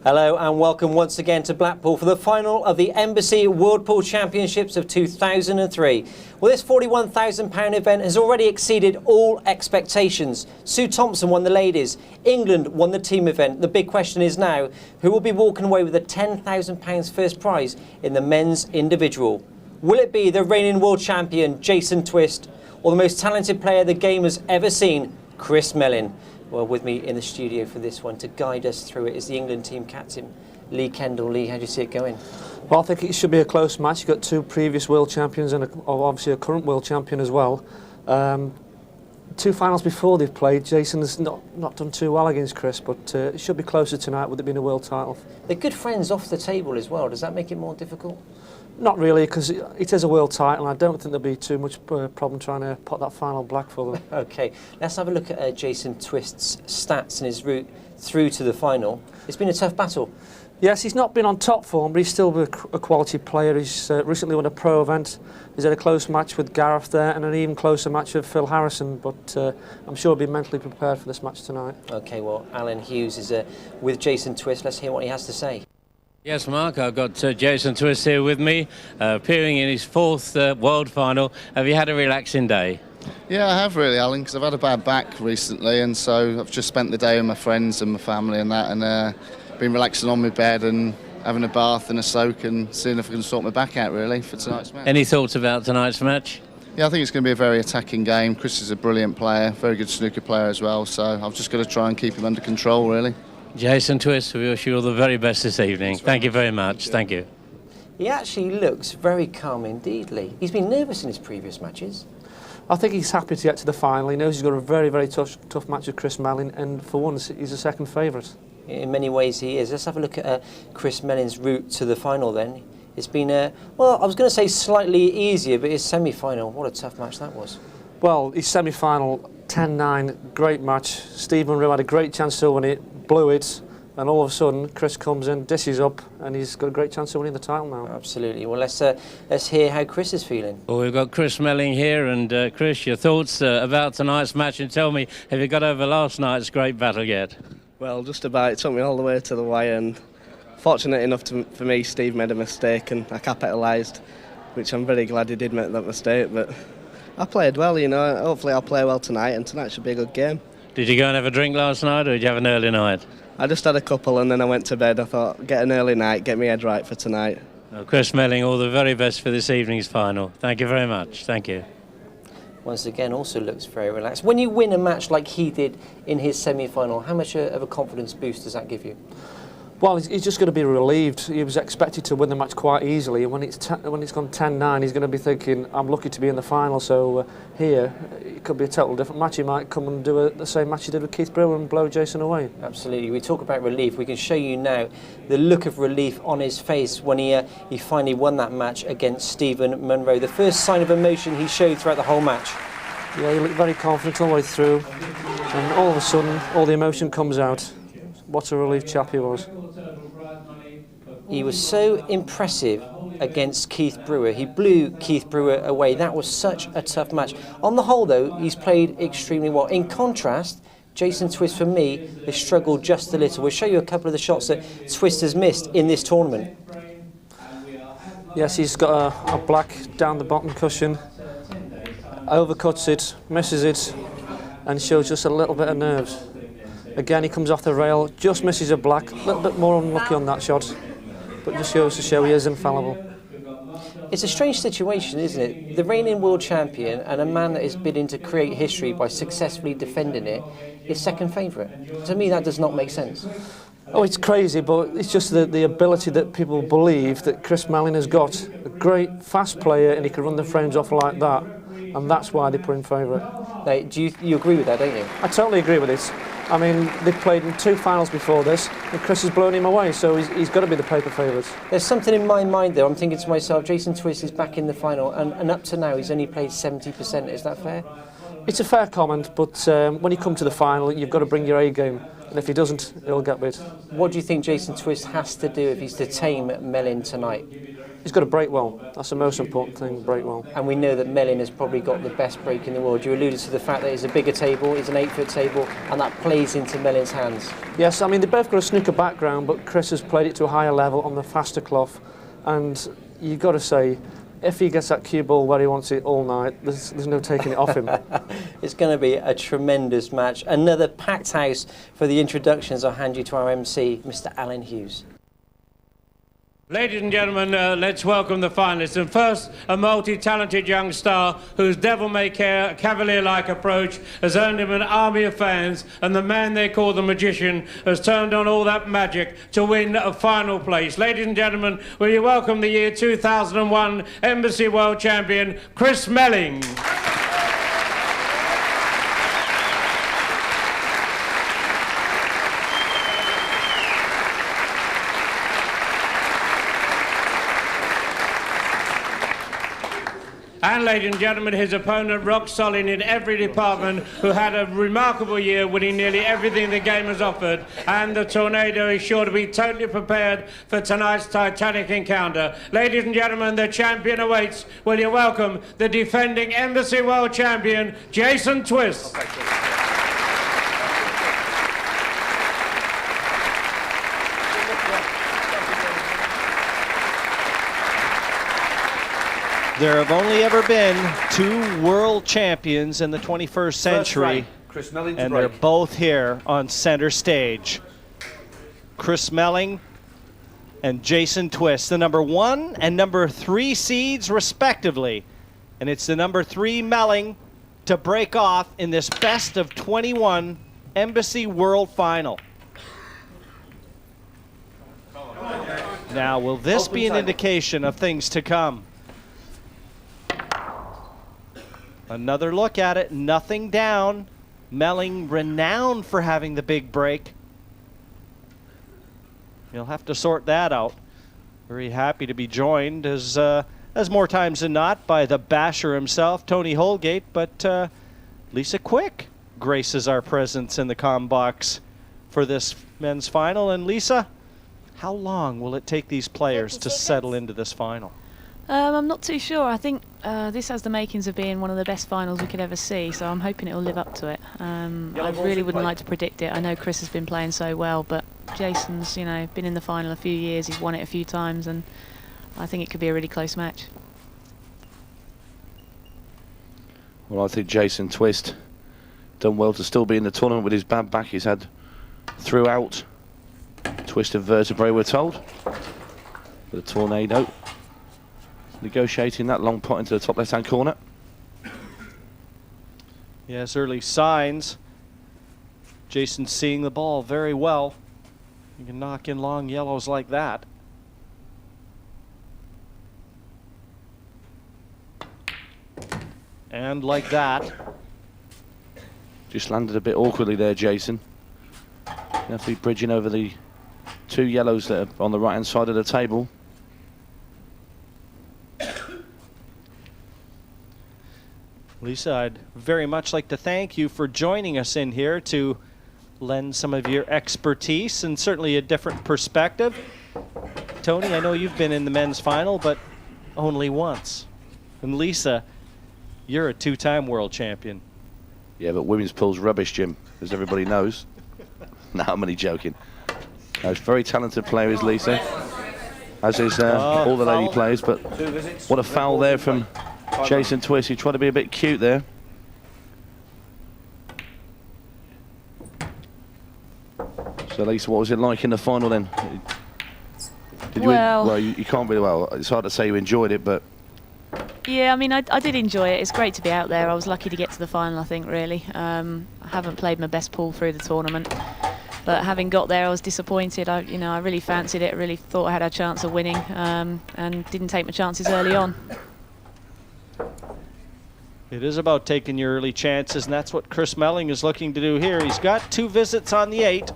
Hello and welcome once again to Blackpool for the final of the Embassy World Pool Championships of 2003. Well, this £41,000 event has already exceeded all expectations. Sue Thompson won the ladies. England won the team event. The big question is now, who will be walking away with the £10,000 first prize in the men's individual? Will it be the reigning world champion, Jason Twist, or the most talented player the game has ever seen, Chris Melling? Well, with me in the studio for this one to guide us through it is the England team captain, Lee Kendall. Lee, how do you see it going? Well, I think it should be a close match. You've got two previous world champions and obviously a current world champion as well. Two finals before they've played, Jason's not done too well against Chris, but it should be closer tonight with it being a world title. They're good friends off the table as well. Does that make it more difficult? Not really, because it is a world title, and I don't think there'll be too much problem trying to put that final black for them. OK, let's have a look at Jason Twist's stats and his route through to the final. It's been a tough battle. Yes, he's not been on top form, but he's still a quality player. He's recently won a pro event. He's had a close match with Gareth there, and an even closer match with Phil Harrison, but I'm sure he'll be mentally prepared for this match tonight. OK, well, Alan Hughes is with Jason Twist. Let's hear what he has to say. Yes, Mark, I've got Jason Twist here with me, appearing in his fourth world final. Have you had a relaxing day? Yeah, I have really, Alan, because I've had a bad back recently, and so I've just spent the day with my friends and my family and that, and been relaxing on my bed and having a bath and a soak and seeing if I can sort my back out, really, for tonight's match. Any thoughts about tonight's match? Yeah, I think it's going to be a very attacking game. Chris is a brilliant player, very good snooker player as well, so I've just got to try and keep him under control, really. Jason Twist, we wish you all the very best this evening. Thank you very much. Thank you. He actually looks very calm indeed, Lee. He's been nervous in his previous matches. I think he's happy to get to the final. He knows he's got a very, very tough match with Chris Melling, and for once, he's a second favourite. In many ways, he is. Let's have a look at Chris Melling's route to the final then. It's been, well, I was going to say slightly easier, but his semi-final, what a tough match that was. Well, his semi-final, 10-9, great match. Steve Munro had a great chance to win it, blew it, and all of a sudden Chris comes in, dishes up, and he's got a great chance of winning the title now. Absolutely. Well, let's hear how Chris is feeling. Well, we've got Chris Melling here, and Chris, your thoughts about tonight's match, and tell me, have you got over last night's great battle yet? Well, just about. It took me all the way to the wire, and fortunate enough for me, Steve made a mistake and I capitalised, which I'm very glad he did make that mistake, but I played well, you know. Hopefully I'll play well tonight, and tonight should be a good game. Did you go and have a drink last night, or did you have an early night? I just had a couple and then I went to bed. I thought, get an early night, get my head right for tonight. Well, Chris Melling, all the very best for this evening's final. Thank you very much. Thank you. Once again, also looks very relaxed. When you win a match like he did in his semi-final, how much of a confidence boost does that give you? Well, he's just going to be relieved. He was expected to win the match quite easily, and when it's gone 10-9, he's going to be thinking, I'm lucky to be in the final, so here, it could be a total different match. He might come and do the same match he did with Keith Brewer and blow Jason away. Absolutely. We talk about relief. We can show you now the look of relief on his face when he finally won that match against Stephen Munro. The first sign of emotion he showed throughout the whole match. Yeah, he looked very confident all the way through, and all of a sudden, all the emotion comes out. What a relief chap he was. He was so impressive against Keith Brewer. He blew Keith Brewer away. That was such a tough match. On the whole, though, he's played extremely well. In contrast, Jason Twist, for me, has struggled just a little. We'll show you a couple of the shots that Twist has missed in this tournament. Yes, he's got a black down the bottom cushion, overcuts it, misses it, and shows just a little bit of nerves. Again, he comes off the rail, just misses a black, a little bit more unlucky on that shot, but just goes to show he is infallible. It's a strange situation, isn't it? The reigning world champion and a man that is bidding to create history by successfully defending it is second favourite. To me, that does not make sense. Oh, it's crazy, but it's just the ability that people believe that Chris Melling has got. A great, fast player, and he can run the frames off like that, and that's why they put him favourite. Now, do you agree with that, don't you? I totally agree with it. I mean, they've played in two finals before this, and Chris has blown him away, so he's got to be the paper favourite. There's something in my mind, though. I'm thinking to myself, Jason Twist is back in the final, and up to now, he's only played 70%. Is that fair? It's a fair comment, but when you come to the final, you've got to bring your A game, and if he doesn't, he'll get bit. What do you think Jason Twist has to do if he's to tame Melling tonight? He's got to break well. That's the most important thing, break well. And we know that Melling has probably got the best break in the world. You alluded to the fact that it's a bigger table, it's an 8-foot table, and that plays into Melling's hands. Yes, I mean, they both got a snooker background, but Chris has played it to a higher level on the faster cloth. And you've got to say, if he gets that cue ball where he wants it all night, there's no taking it off him. It's going to be a tremendous match. Another packed house for the introductions. I'll hand you to our MC, Mr. Alan Hughes. Ladies and gentlemen, let's welcome the finalists. And first, a multi-talented young star whose devil-may-care, cavalier-like approach has earned him an army of fans, and the man they call the magician has turned on all that magic to win a final place. Ladies and gentlemen, will you welcome the year 2001 Embassy World Champion, Chris Melling. And, ladies and gentlemen, his opponent, rock solid in every department, who had a remarkable year, winning nearly everything the game has offered. And the Tornado is sure to be totally prepared for tonight's titanic encounter. Ladies and gentlemen, the champion awaits. Will you welcome the defending Embassy World Champion, Jason Twist. There have only ever been 2 world champions in the 21st century, Chris Melling and they're both here on center stage. Chris Melling and Jason Twist, the number 1 and number 3 seeds respectively. And it's the number 3 Melling to break off in this best of 21 Embassy World Final. Now, will this be an indication of things to come? Another look at it, nothing down. Melling, renowned for having the big break. You'll have to sort that out. Very happy to be joined, as more times than not, by the basher himself, Tony Holgate. But Lisa Quick graces our presence in the comm box for this men's final. And Lisa, how long will it take these players to settle into this final? I'm not too sure. I think this has the makings of being one of the best finals we could ever see, so I'm hoping it will live up to it. I really wouldn't like to predict it. I know Chris has been playing so well, but Jason's, you know, been in the final a few years. He's won it a few times, and I think it could be a really close match. Well, I think Jason Twist done well to still be in the tournament with his bad back he's had throughout. Twisted vertebrae, we're told. With a Tornado negotiating that long pot into the top left-hand corner. Yes, early signs. Jason seeing the ball very well. You can knock in long yellows like that. And like that. Just landed a bit awkwardly there, Jason. You have to be bridging over the 2 yellows that are on the right-hand side of the table. Lisa, I'd very much like to thank you for joining us in here to lend some of your expertise and certainly a different perspective. Tony, I know you've been in the men's final, but only once. And Lisa, you're a 2-time world champion. Yeah, but women's pool's rubbish, Jim, as everybody knows. No, I'm only joking. No, very talented player is Lisa, as is all the lady players, but what a foul there from Jason Twist. He tried to be a bit cute there. So Lisa, what was it like in the final then? Did well, you can't really, well, it's hard to say you enjoyed it, but... Yeah, I mean, I did enjoy it. It's great to be out there. I was lucky to get to the final, I think, really. I haven't played my best pool through the tournament, but having got there, I was disappointed. I really fancied it. I really thought I had a chance of winning, and didn't take my chances early on. It is about taking your early chances, and that's what Chris Melling is looking to do here. He's got 2 visits on the 8,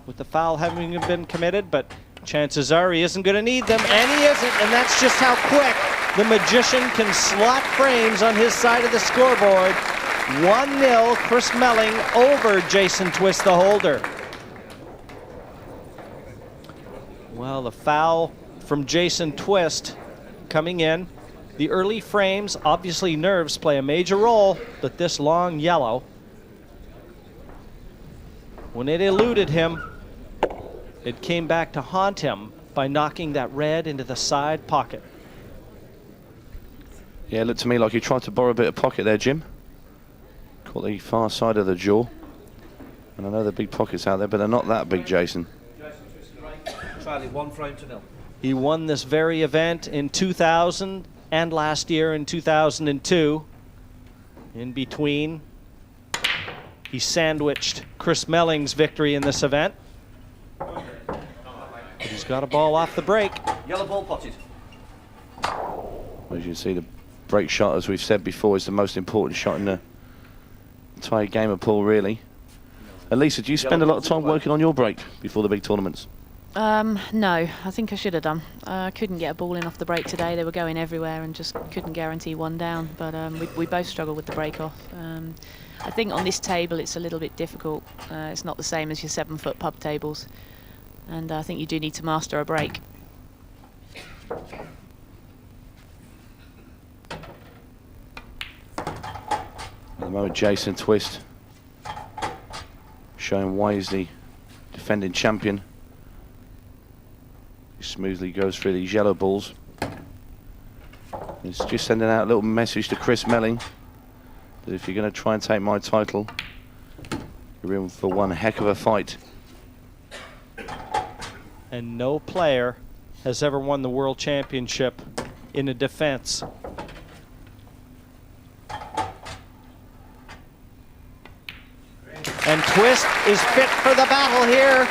with the foul having been committed, but chances are he isn't going to need them, and he isn't, and that's just how quick the magician can slot frames on his side of the scoreboard. 1-0, Chris Melling over Jason Twist, the holder. Well, the foul from Jason Twist coming in. The early frames, obviously nerves play a major role, but this long yellow, when it eluded him, it came back to haunt him by knocking that red into the side pocket. Yeah, it looked to me like he tried to borrow a bit of pocket there, Jim. Caught the far side of the jaw. And I know the big pockets out there, but they're not that big, Jason. Charlie, 1 frame to 0. He won this very event in 2000 and last year in 2002. In between, he sandwiched Chris Melling's victory in this event. But he's got a ball off the break. Yellow ball potted. As you can see, the break shot, as we've said before, is the most important shot in the entire game of pool, really. And Lisa, do you spend a lot of time working on your break before the big tournaments? No, I think I should have done. I couldn't get a ball in off the break today. They were going everywhere and just couldn't guarantee one down. But we both struggled with the break off. I think on this table it's a little bit difficult. It's not the same as your 7-foot pub tables. And I think you do need to master a break. At the moment, Jason Twist showing why he's the defending champion. He smoothly goes through these yellow balls. He's just sending out a little message to Chris Melling that if you're going to try and take my title, you're in for one heck of a fight. And no player has ever won the World Championship in a defense. And Twist is fit for the battle here.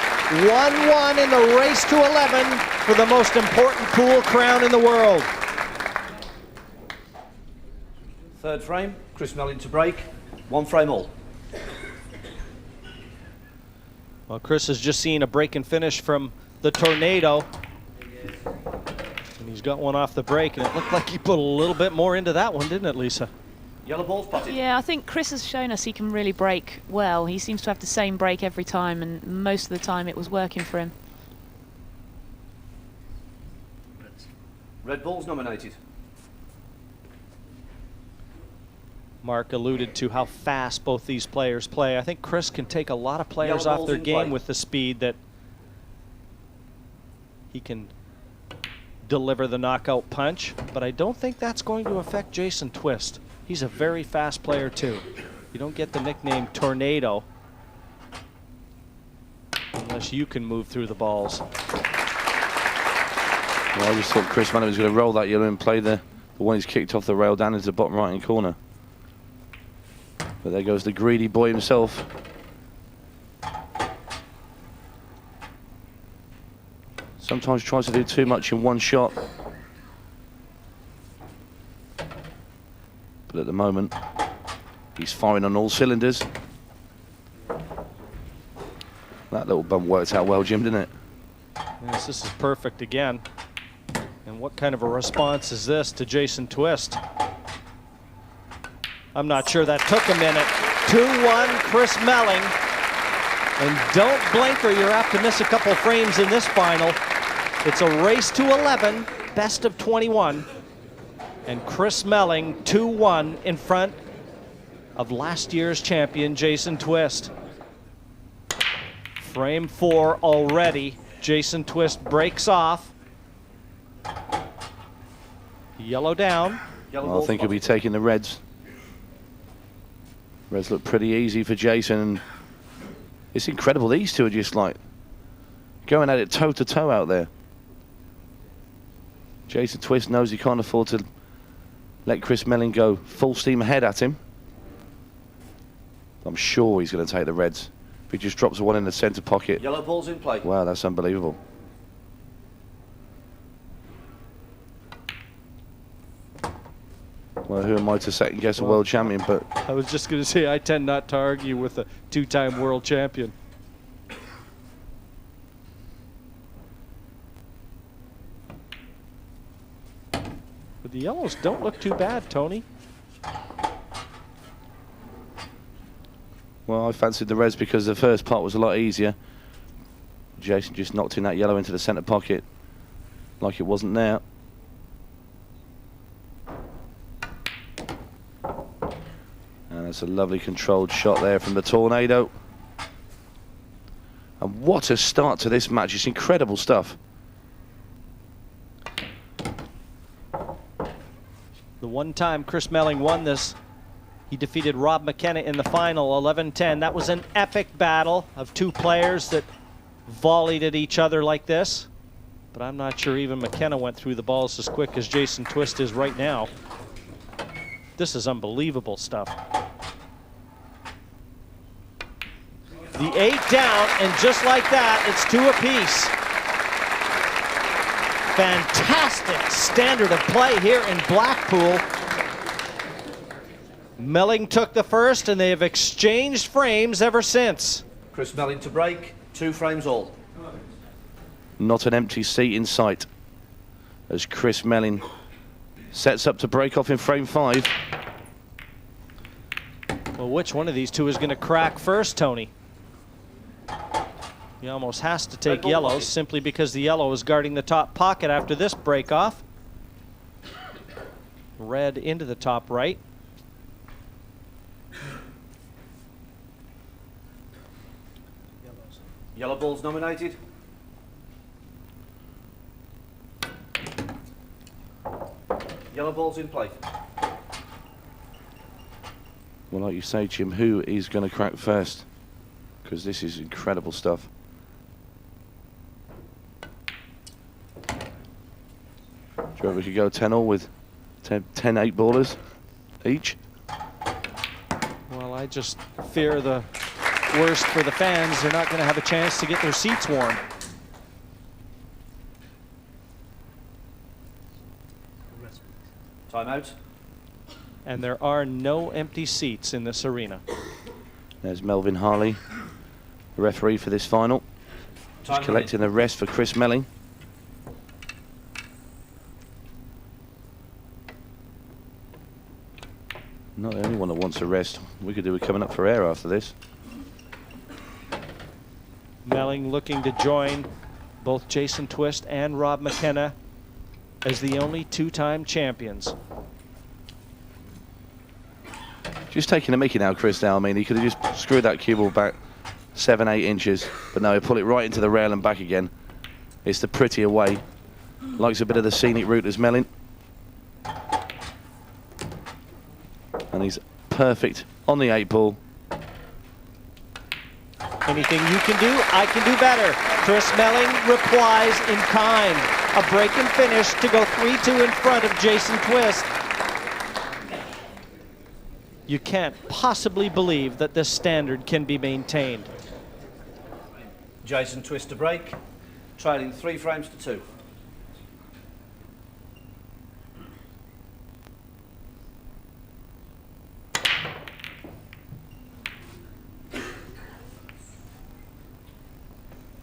1-1 in the race to 11 for the most important pool crown in the world. 3rd frame, Chris Melling to break. 1 frame all. Well, Chris has just seen a break and finish from the Tornado. And he's got one off the break, and it looked like he put a little bit more into that one, didn't it, Lisa? Yellow ball potted. Yeah, I think Chris has shown us he can really break well. He seems to have the same break every time, and most of the time it was working for him. Red ball's nominated. Mark alluded to how fast both these players play. I think Chris can take a lot of players Yellow off their ball's in game play. with the speed that he can deliver the knockout punch, but I don't think that's going to affect Jason Twist. He's a very fast player too. You don't get the nickname Tornado unless you can move through the balls. Well, I just thought Chris Melling was going to roll that yellow and play the one he's kicked off the rail down into the bottom right-hand corner. But there goes the greedy boy himself. Sometimes tries to do too much in one shot. But at the moment, he's firing on all cylinders. That little bump worked out well, Jim, didn't it? Yes, this is perfect again. And what kind of a response is this to Jason Twist? I'm not sure that took a minute. 2-1, Chris Melling. And don't blink or you're apt to miss a couple frames in this final. It's a race to 11, best of 21. And Chris Melling 2-1 in front of last year's champion, Jason Twist. Frame 4 already. Jason Twist breaks off. Yellow down. Well, I think he'll be taking the reds. Reds look pretty easy for Jason. And it's incredible. These two are just like going at it toe to toe out there. Jason Twist knows he can't afford to let Chris Melling go full steam ahead at him. I'm sure he's going to take the reds. If he just drops one in the center pocket. Yellow ball's in play. Wow, that's unbelievable. Well, who am I to second guess a world champion? But I was just going to say, I tend not to argue with a 2-time world champion. But the yellows don't look too bad, Tony. well, I fancied the reds because the first part was a lot easier. Jason just knocked in that yellow into the center pocket. like it wasn't there. And it's a lovely controlled shot there from the Tornado. And what a start to this match. It's incredible stuff. The one time Chris Melling won this, he defeated Rob McKenna in the final, 11-10. That was an epic battle of two players that volleyed at each other like this. But I'm not sure even McKenna went through the balls as quick as Jason Twist is right now. This is unbelievable stuff. The 8 down, and just like that, it's 2 apiece. Fantastic standard of play here in Blackpool. Melling took the first, and they have exchanged frames ever since. Chris Melling to break, 2 frames all. Not an empty seat in sight as Chris Melling sets up to break off in frame 5. Well, which one of these two is going to crack first, Tony? He almost has to take yellow simply because the yellow is guarding the top pocket after this break off. Red into the top right. Yellow ball's nominated. Yellow ball's in play. Well, like you say, Jim, who is going to crack first? Because this is incredible stuff. Do you reckon we could go 10-all with 10 8-ballers each? Well, I just fear the worst for the fans. They're not going to have a chance to get their seats warm. Timeout. And there are no empty seats in this arena. There's Melvin Harley, the referee for this final. Just collecting the rest for Chris Melling. Not the only one that wants a rest. We could do with coming up for air after this. Melling looking to join both Jason Twist and Rob McKenna as the only 2-time champions. Just taking a mickey now, Chris. Now, I mean, he could have just screwed that cue ball back 7-8 inches, but no, he pulled it right into the rail and back again. It's the prettier way. Likes a bit of the scenic route as Melling. And he's perfect on the 8-ball. Anything you can do, I can do better. Chris Melling replies in kind. A break and finish to go 3-2 in front of Jason Twist. You can't possibly believe that this standard can be maintained. Jason Twist to break, trailing 3 frames to 2.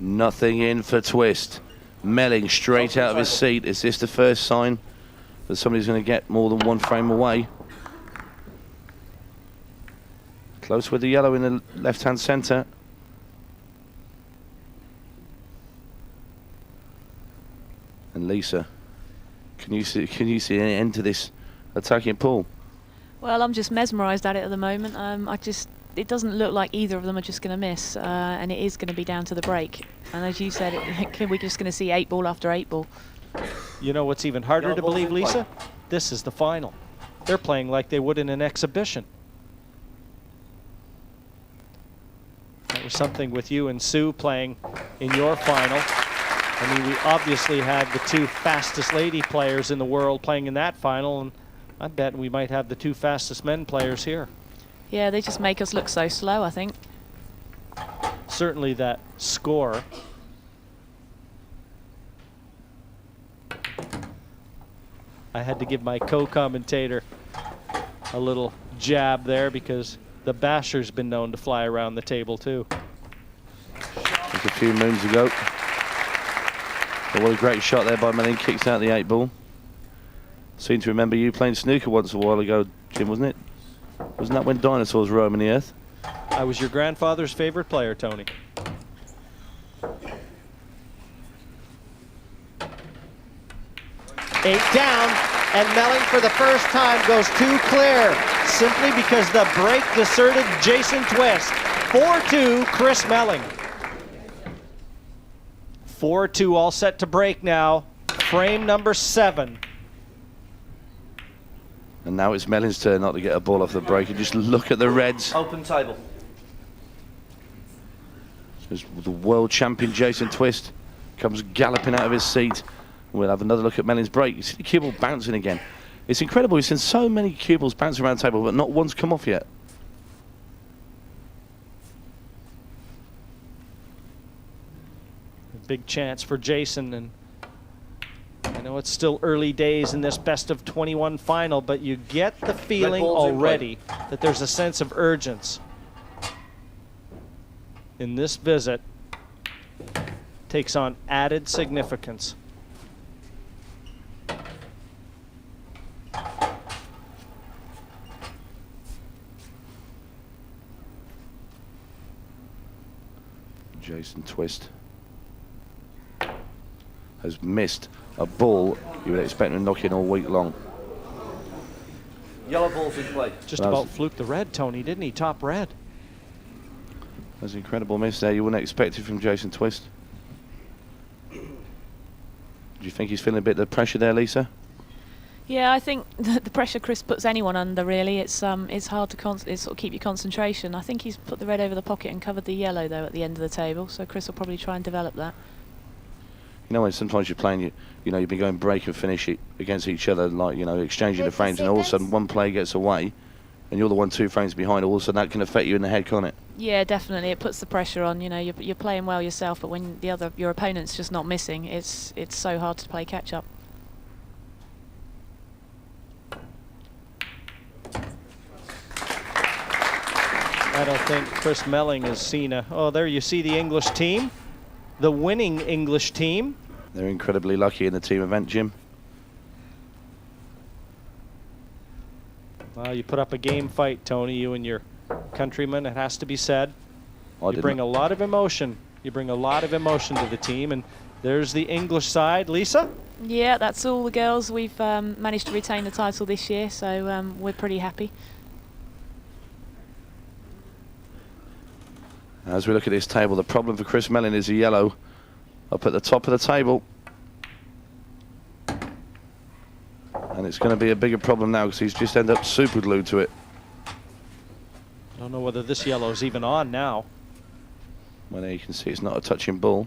Nothing in for Twist. Melling straight out of his seat. Is this the first sign that somebody's going to get more than 1 frame away? Close with the yellow in the left-hand centre. And Lisa, can you see an end to this attacking pool? Well, I'm just mesmerised at it at the moment. It doesn't look like either of them are just going to miss, and it is going to be down to the break. And as you said, we're just going to see 8-ball after 8-ball. You know what's even harder to believe, Lisa? This is the final. They're playing like they would in an exhibition. That was something with you and Sue playing in your final. I mean, we obviously had the 2 fastest lady players in the world playing in that final, and I bet we might have the 2 fastest men players here. Yeah, they just make us look so slow, I think. Certainly that score. I had to give my co-commentator a little jab there because the basher's been known to fly around the table too. Just a few moons ago. But what a great shot there by Melling, kicks out the 8-ball. Seem to remember you playing snooker once a while ago, Jim, wasn't it? Wasn't that when dinosaurs roamed the earth? I was your grandfather's favorite player, Tony. 8 down, and Melling for the first time goes 2 clear, simply because the break deserted Jason Twist. 4-2, Chris Melling. 4-2, all set to break now. Frame number 7. And now it's Melling's turn not to get a ball off the break. And just look at the reds. Open table. As the world champion Jason Twist comes galloping out of his seat. We'll have another look at Melling's break. You see the cue ball bouncing again. It's incredible. We've seen so many cue balls bouncing around the table, but not one's come off yet. A big chance for Jason, and I know it's still early days in this best of 21 final, but you get the feeling already that there's a sense of urgency in this visit. Takes on added significance. Jason Twist has missed a ball you would expect him to knock in all week long. Yellow ball's in play. Just about fluked the red, Tony, didn't he? Top red. That's an incredible miss there. You wouldn't expect it from Jason Twist. Do you think he's feeling a bit of pressure there, Lisa? Yeah, I think the pressure Chris puts anyone under, really. It's hard to sort of keep your concentration. I think he's put the red over the pocket and covered the yellow, though, at the end of the table. So Chris will probably try and develop that. You know, when sometimes you're playing, you know, you've been going break and finish it against each other, like, you know, exchanging the frames, and all of a sudden one player gets away, and you're the one 2 frames behind. All of a sudden that can affect you in the head, can't it? Yeah, definitely. It puts the pressure on. You know, you're playing well yourself, but when your opponent's just not missing, it's so hard to play catch up. I don't think Chris Melling has seen a... Oh, there you see the English team. The winning English team. They're incredibly lucky in the team event, Jim. Well, you put up a game fight, Tony, you and your countrymen, it has to be said. You bring a lot of emotion. You bring a lot of emotion to the team, and there's the English side. Lisa? Yeah, that's all the girls. We've managed to retain the title this year, so we're pretty happy. As we look at this table, the problem for Chris Melling is a yellow up at the top of the table. And it's going to be a bigger problem now because he's just ended up super glued to it. I don't know whether this yellow is even on now. Well, there you can see it's not a touching ball.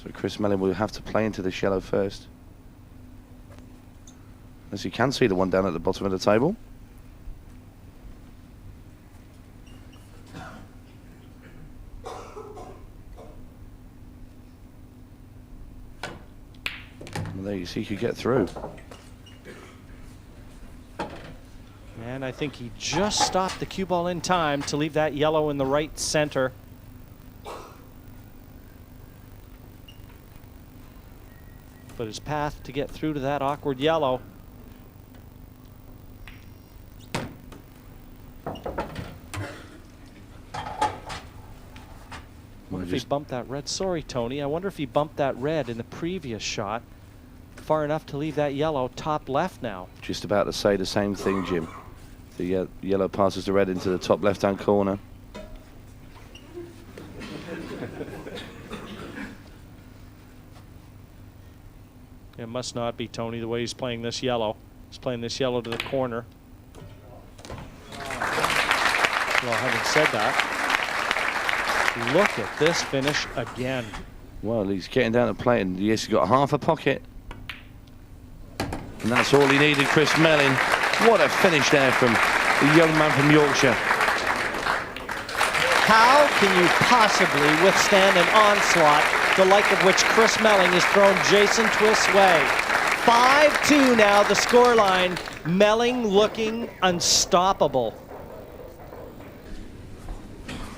So Chris Melling will have to play into this yellow first. As you can see the one down at the bottom of the table. There you see he could get through. And I think he just stopped the cue ball in time to leave that yellow in the right center. But his path to get through to that awkward yellow. I wonder if he bumped that red. Sorry, Tony. I wonder if he bumped that red in the previous shot far enough to leave that yellow top left now. Just about to say the same thing, Jim. The yellow passes the red into the top left-hand corner. It must not be, Tony, the way he's playing this yellow. He's playing this yellow to the corner. Well, having said that, look at this finish again. Well, he's getting down to play, and yes, he's got half a pocket. And that's all he needed, Chris Melling. What a finish there from the young man from Yorkshire. How can you possibly withstand an onslaught the like of which Chris Melling has thrown Jason Twist's way? 5-2 now, the scoreline. Melling looking unstoppable.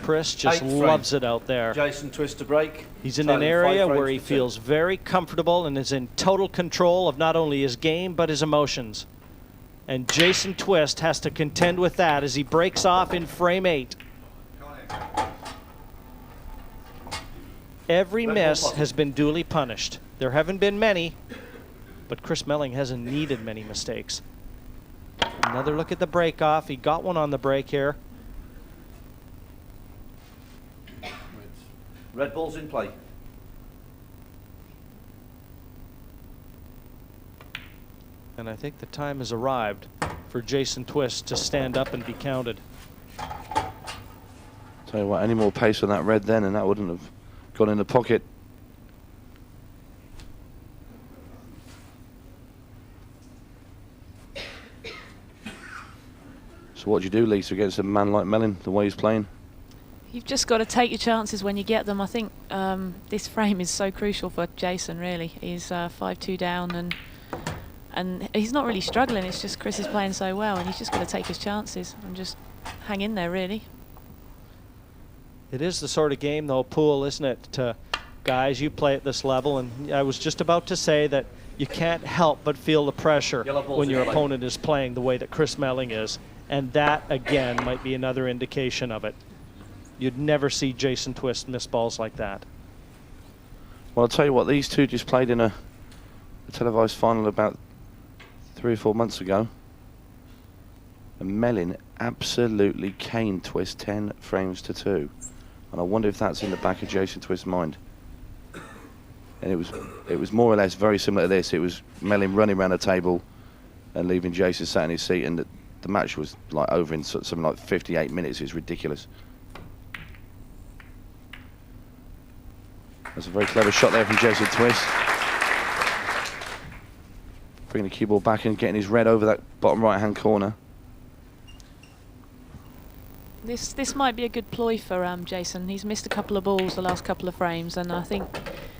Chris just loves it out there. Jason Twist to break. He's in an area where he feels very comfortable and is in total control of not only his game but his emotions. And Jason Twist has to contend with that as he breaks off in frame 8. Every miss has been duly punished. There haven't been many, but Chris Melling hasn't needed many mistakes. Another look at the break off. He got one on the break here. Red ball's in play. And I think the time has arrived for Jason Twist to stand up and be counted. Tell you what, any more pace on that red then, and that wouldn't have gone in the pocket. So what do you do, Lisa, against a man like Melling, the way he's playing? You've just got to take your chances when you get them. I think this frame is so crucial for Jason, really. He's 5-2 down, and he's not really struggling. It's just Chris is playing so well, and he's just got to take his chances and just hang in there, really. It is the sort of game, though, Poole, isn't it, to guys, you play at this level, and I was just about to say that you can't help but feel the pressure when your opponent is playing the way that Chris Melling is, and that, again, might be another indication of it. You'd never see Jason Twist miss balls like that. Well, I'll tell you what, these two just played in a televised final about 3 or 4 months ago. And Melling absolutely caned Twist 10 frames to 2. And I wonder if that's in the back of Jason Twist's mind. And it was more or less very similar to this. It was Melling running around the table and leaving Jason sat in his seat, and the match was like over in something like 58 minutes. It's ridiculous. That's a very clever shot there from Jason Twist. Bringing the cue ball back and getting his red over that bottom right-hand corner. This might be a good ploy for Jason. He's missed a couple of balls the last couple of frames, and I think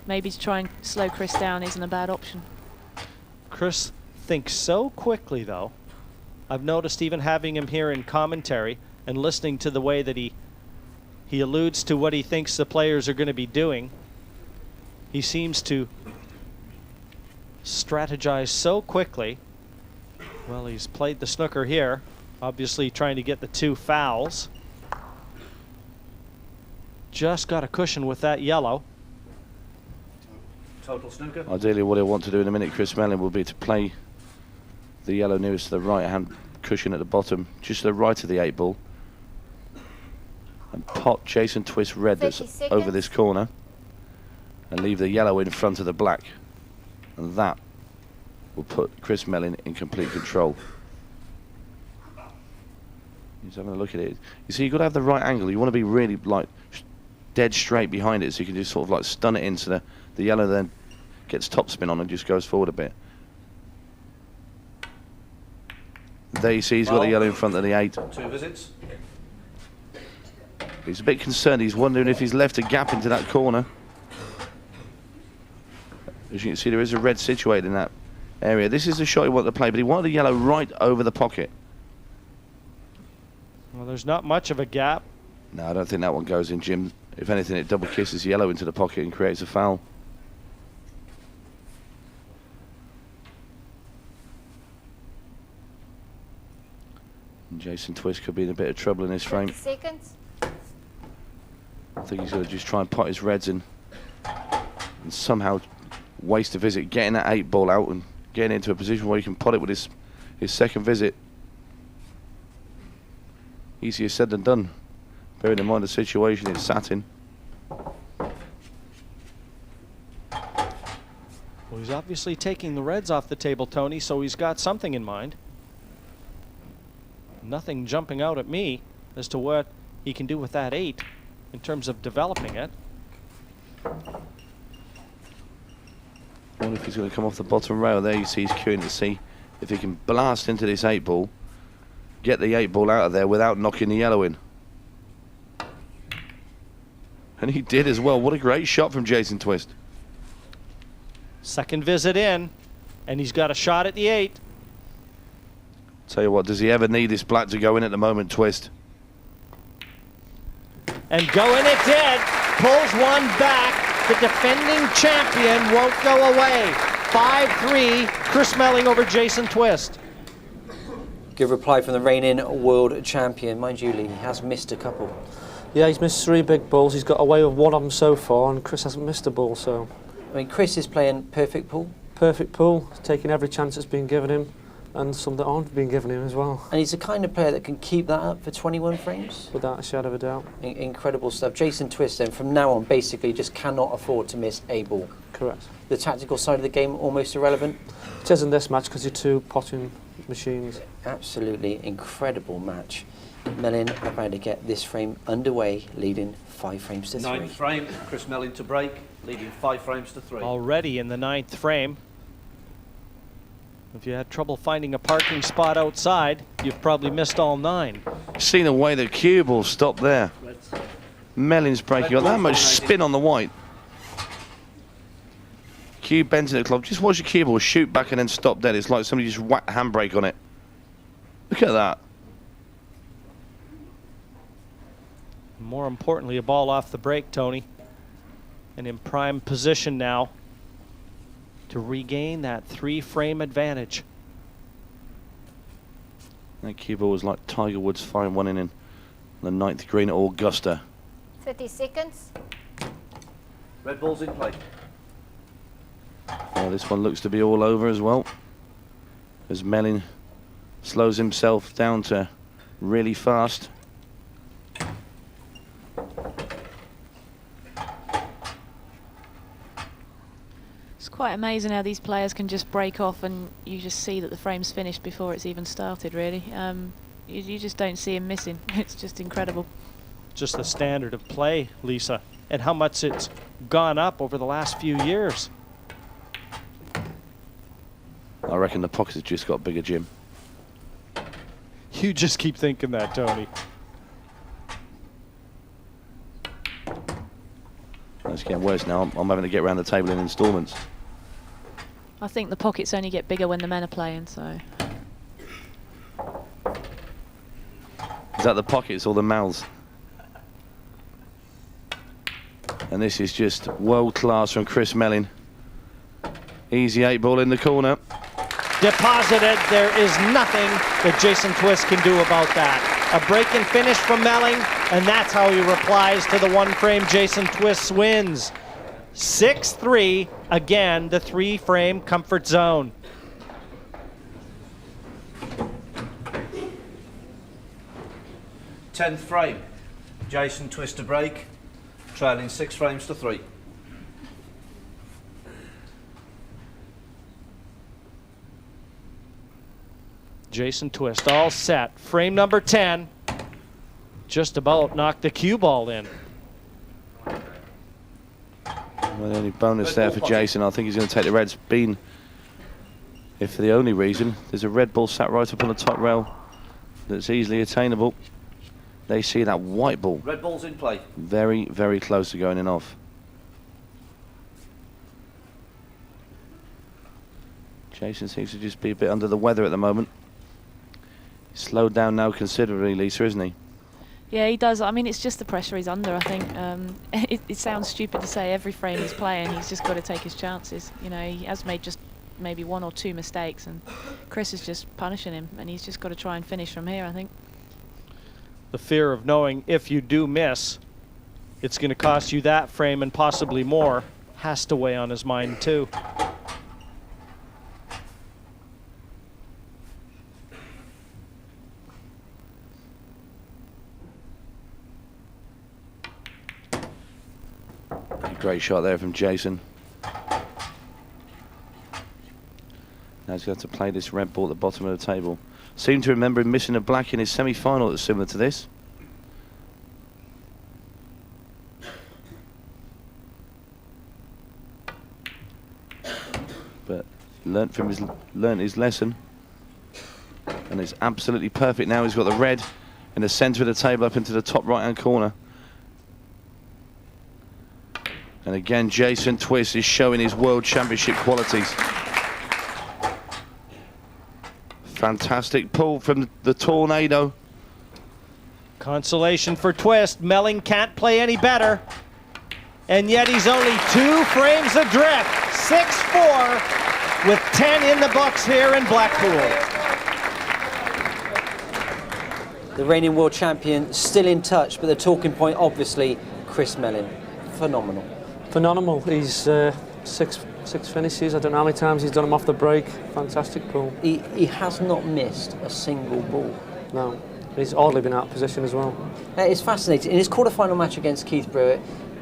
maybe to try and slow Chris down isn't a bad option. Chris thinks so quickly, though. I've noticed even having him here in commentary and listening to the way that he alludes to what he thinks the players are going to be doing. He seems to strategize so quickly. Well, he's played the snooker here, obviously trying to get the 2 fouls. Just got a cushion with that yellow. Total snooker. Ideally, what he'll want to do in a minute, Chris Melling, will be to play the yellow nearest to the right-hand cushion at the bottom, just to the right of the 8 ball, and pot Jason Twist red that's over this corner, and leave the yellow in front of the black, and that will put Chris Melling in complete control. He's having a look at it. You see, you've got to have the right angle. You want to be really like dead straight behind it, so you can just sort of like stun it into the yellow, then gets topspin on and just goes forward a bit. There you see he's got the yellow in front of the 8. 2 visits. He's a bit concerned. He's wondering if he's left a gap into that corner. As you can see, there is a red situated in that area. This is the shot he wanted to play, but he wanted the yellow right over the pocket. Well, there's not much of a gap. No, I don't think that one goes in, Jim. If anything, it double kisses yellow into the pocket and creates a foul. And Jason Twist could be in a bit of trouble in this frame. 30 seconds. I think he's going to just try and pot his reds in and somehow waste a visit, getting that 8 ball out and getting into a position where he can pot it with his second visit. Easier said than done, bearing in mind the situation it's sat in. Well, he's obviously taking the reds off the table, Tony, so he's got something in mind. Nothing jumping out at me as to what he can do with that 8 in terms of developing it. I wonder if he's going to come off the bottom rail. There you see he's queuing to see if he can blast into this 8 ball, get the 8 ball out of there without knocking the yellow in. And he did as well. What a great shot from Jason Twist. Second visit in, and he's got a shot at the 8. Tell you what, does he ever need this black to go in at the moment, Twist? And go in it did. Pulls one back. The defending champion won't go away. 5-3, Chris Melling over Jason Twist. Good reply from the reigning world champion. Mind you, Lee, he has missed a couple. Yeah, he's missed 3 big balls. He's got away with 1 of them so far, and Chris hasn't missed a ball, so I mean, Chris is playing perfect pool. Perfect pool, taking every chance that's been given him, and some that aren't being given him as well. And he's the kind of player that can keep that up for 21 frames. Without a shadow of a doubt. Incredible stuff. Jason Twist then, from now on, basically just cannot afford to miss a ball. Correct. The tactical side of the game almost irrelevant. It is in this match because you're two potting machines. Absolutely incredible match. Melling about to get this frame underway, leading 5 frames to 3. 9th frame, Chris Melling to break, leading 5 frames to 3. Already in the 9th frame. If you had trouble finding a parking spot outside, you've probably missed all 9. Seen the way the cue ball stopped there. Melling's breaking. Got that much spin on the white. Cue bends in the club. Just watch the cue ball shoot back and then stop dead. It's like somebody just whacked a handbrake on it. Look at that. More importantly, a ball off the break, Tony. And in prime position now to regain that 3-frame advantage. That cue ball was like Tiger Woods' fine one in the 9th green at Augusta. 30 seconds. Red ball's in play. Well, this one looks to be all over as well, as Melling slows himself down to really fast. It's quite amazing how these players can just break off and you just see that the frame's finished before it's even started, really. You just don't see him missing. It's just incredible. Just the standard of play, Lisa, and how much it's gone up over the last few years. I reckon the pockets have just got bigger, Jim. You just keep thinking that, Tony. It's getting worse now. I'm having to get around the table in installments. I think the pockets only get bigger when the men are playing, so. Is that the pockets or the mouths? And this is just world class from Chris Melling. Easy 8-ball in the corner. Deposited. There is nothing that Jason Twist can do about that. A break and finish from Melling, and that's how he replies to the 1-frame Jason Twist wins. 6-3, again, the 3-frame comfort zone. Tenth frame, Jason Twist to break, trailing 6 frames to 3. Jason Twist all set. Frame number 10. Just about knocked the cue ball in. Well, the only bonus there for Jason, I think he's going to take the reds. Bean, if for the only reason, there's a red ball sat right up on the top rail that's easily attainable. They see that white ball. Red ball's in play. Very, very close to going in off. Jason seems to just be a bit under the weather at the moment. He's slowed down now considerably, Lisa, isn't he? Yeah, he does. I mean, it's just the pressure he's under, I think. It sounds stupid to say every frame he's playing, he's just got to take his chances. You know, he has made just maybe 1 or 2 mistakes, and Chris is just punishing him, and he's just got to try and finish from here, I think. The fear of knowing if you do miss, it's going to cost you that frame and possibly more has to weigh on his mind, too. Great shot there from Jason. Now he's going to play this red ball at the bottom of the table. Seem to remember him missing a black in his semi-final that's similar to this. But learnt his lesson. And it's absolutely perfect now. He's got the red in the centre of the table up into the top right-hand corner. And again, Jason Twist is showing his World Championship qualities. Fantastic pull from the Tornado. Consolation for Twist. Melling can't play any better. And yet he's only 2 frames adrift. 6-4 with 10 in the books here in Blackpool. The reigning world champion still in touch, but the talking point, obviously, Chris Melling. Phenomenal. Phenomenal. He's six finishes. I don't know how many times he's done them off the break. Fantastic pool. He has not missed a single ball. No. He's oddly been out of position as well. It's fascinating. In his quarter-final match against Keith Brewitt,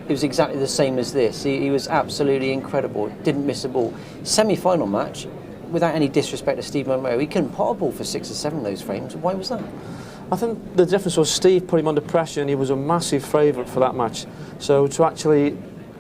it was exactly the same as this. He was absolutely incredible. Didn't miss a ball. Semi-final match, without any disrespect to Steve Monroe, he couldn't pot a ball for 6 or 7 of those frames. Why was that? I think the difference was Steve put him under pressure and he was a massive favourite for that match. So to actually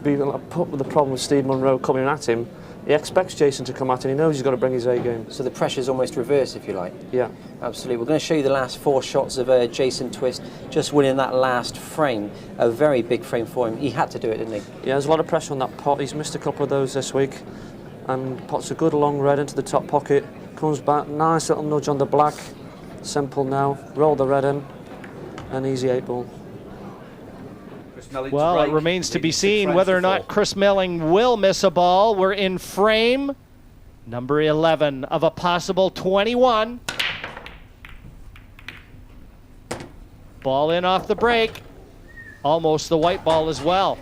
be put with the problem with Steve Monroe coming at him, he expects Jason to come at him. He knows he's got to bring his A game. So the pressure's almost reversed, if you like. Yeah. Absolutely. We're going to show you the last 4 shots of Jason Twist just winning that last frame. A very big frame for him. He had to do it, didn't he? Yeah, there's a lot of pressure on that pot. He's missed a couple of those this week. And pots a good long red into the top pocket. Comes back, nice little nudge on the black. Simple now. Roll the red in. An easy 8 ball. Well, it remains to be seen whether or not Chris Melling will miss a ball. We're in frame number 11 of a possible 21. Ball in off the break. Almost the white ball as well.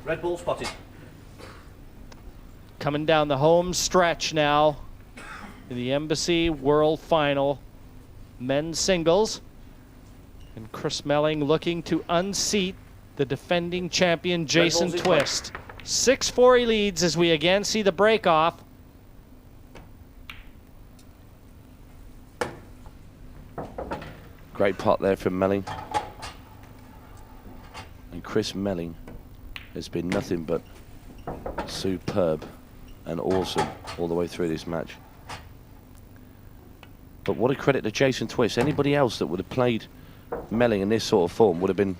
Red ball spotted. Coming down the home stretch now in the Embassy World Final men's singles. And Chris Melling looking to unseat the defending champion Jason Twist. 6-4 he leads as we again see the break off. Great pot there from Melling. And Chris Melling has been nothing but superb and awesome all the way through this match. But what a credit to Jason Twist. Anybody else that would have played Melling in this sort of form would have been,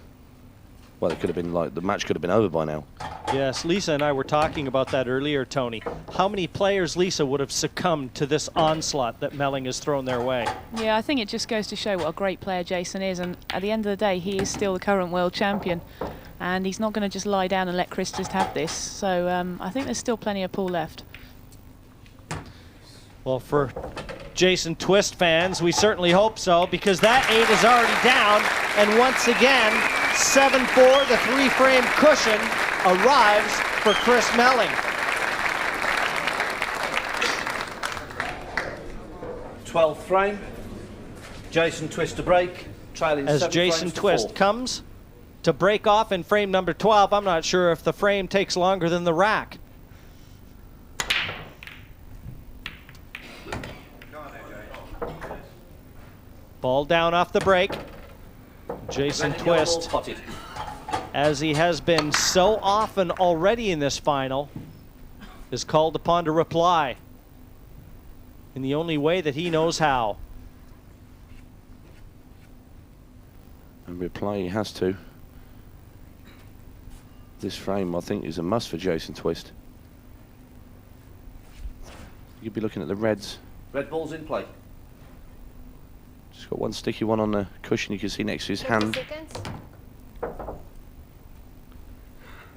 well, it could have been like the match could have been over by now. Yes, Lisa and I were talking about that earlier, Tony. How many players, Lisa, would have succumbed to this onslaught that Melling has thrown their way? Yeah, I think it just goes to show what a great player Jason is, and at the end of the day, he is still the current world champion, and he's not going to just lie down and let Chris just have this. So I think there's still plenty of pool left. Well, for Jason Twist fans, we certainly hope so, because that 8 is already down, and once again, 7-4, the 3-frame cushion arrives for Chris Melling. 12th frame. Jason Twist to break, trailing 7 As Jason frames to Twist 4. comes to break off in frame number 12, I'm not sure if the frame takes longer than the rack. Ball down off the break. Jason Twist, as he has been so often already in this final, is called upon to reply in the only way that he knows how. And reply he has to. This frame, I think, is a must for Jason Twist. You'd be looking at the reds. Red ball's in play. Just got one sticky one on the cushion you can see next to his hand. Seconds.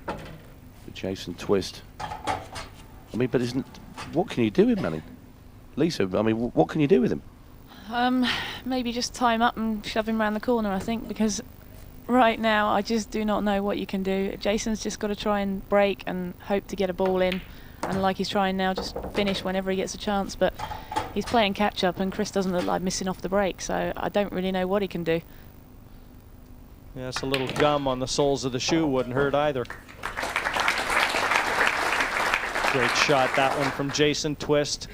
For Jason Twist. I mean, but isn't, what can you do with Melling? Lisa, I mean, what can you do with him? Maybe just tie him up and shove him around the corner, I think, because right now I just do not know what you can do. Jason's just got to try and break and hope to get a ball in, and like he's trying now, just finish whenever he gets a chance. But he's playing catch up, and Chris doesn't look like missing off the break, so I don't really know what he can do. Yes, a little gum on the soles of the shoe wouldn't hurt either. Great shot, that one from Jason Twist.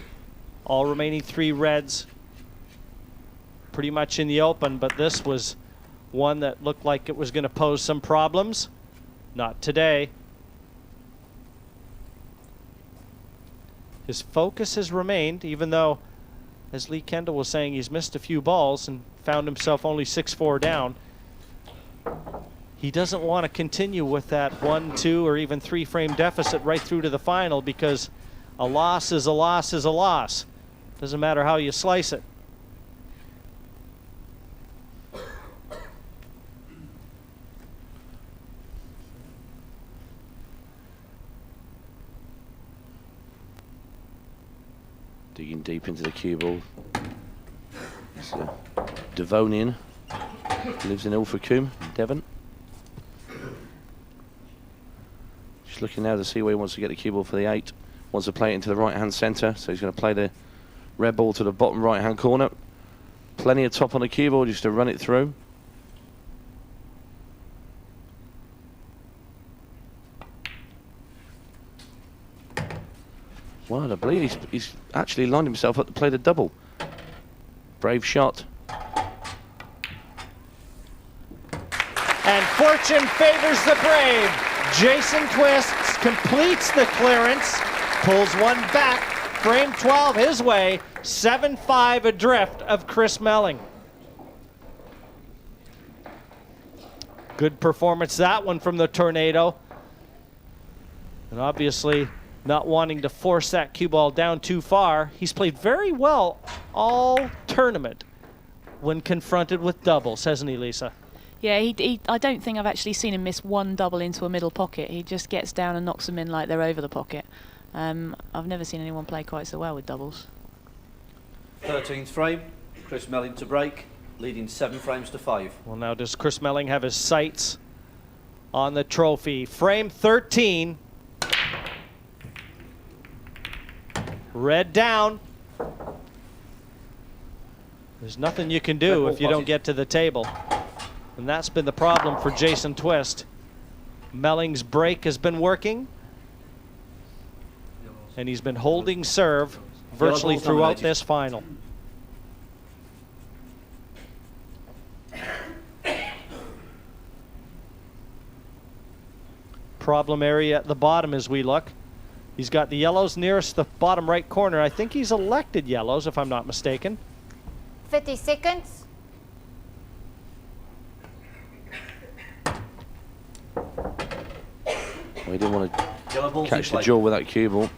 All remaining 3 reds pretty much in the open, but this was one that looked like it was going to pose some problems. Not today. His focus has remained, even though, as Lee Kendall was saying, he's missed a few balls and found himself only 6-4 down. He doesn't want to continue with that 1, 2, or even 3-frame deficit right through to the final, because a loss is a loss is a loss. Doesn't matter how you slice it. Digging deep into the cue ball. It's a Devonian. Lives in Ilfracombe, Devon. Just He's looking now to see where he wants to get the cue ball for the 8. Wants to play it into the right-hand centre, so he's going to play the red ball to the bottom right-hand corner. Plenty of top on the cue ball just to run it through. Well, I believe he's actually lined himself up to play the double. Brave shot. And fortune favors the brave. Jason Twists completes the clearance, pulls one back, frame 12 his way, 7-5 adrift of Chris Melling. Good performance, that one from the Tornado. And obviously not wanting to force that cue ball down too far. He's played very well all tournament when confronted with doubles, hasn't he, Lisa? Yeah, I don't think I've actually seen him miss one double into a middle pocket. He just gets down and knocks them in like they're over the pocket. I've never seen anyone play quite so well with doubles. 13th frame, Chris Melling to break, leading 7 frames to 5. Well, now does Chris Melling have his sights on the trophy? Frame 13. Red down. There's nothing you can do if you don't get to the table. And that's been the problem for Jason Twist. Melling's break has been working. And he's been holding serve virtually throughout this final. Problem area at the bottom as we look. He's got the yellows nearest the bottom right corner. I think he's elected yellows, if I'm not mistaken. 50 seconds. Well, he didn't want to catch the jaw with that cue ball.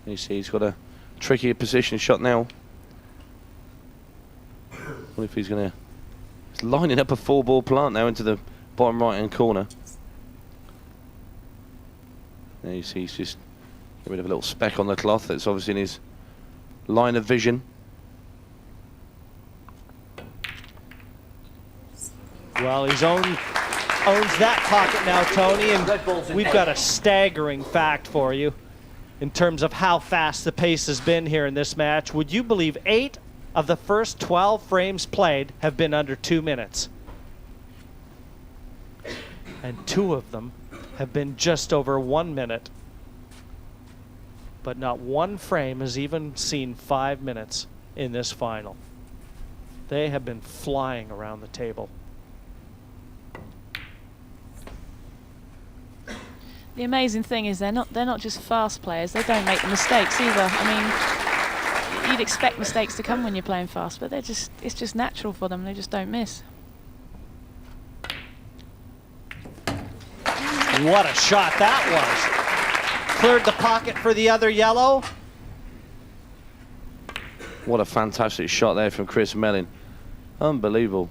You see he's got a trickier position shot now. What if he's going to... He's lining up a 4-ball plant now into the bottom right-hand corner. There you see he's just getting rid of a little speck on the cloth that's obviously in his line of vision. Well, he's owns that pocket now, Tony, and we've got a staggering fact for you in terms of how fast the pace has been here in this match. Would you believe 8 of the first 12 frames played have been under 2 minutes? And 2 of them have been just over 1 minute. But not one frame has even seen 5 minutes in this final. They have been flying around the table. The amazing thing is they're not just fast players. They don't make the mistakes either. I mean, you'd expect mistakes to come when you're playing fast, but it's just natural for them. They just don't miss. What a shot that was. Cleared the pocket for the other yellow. What a fantastic shot there from Chris Melling. Unbelievable.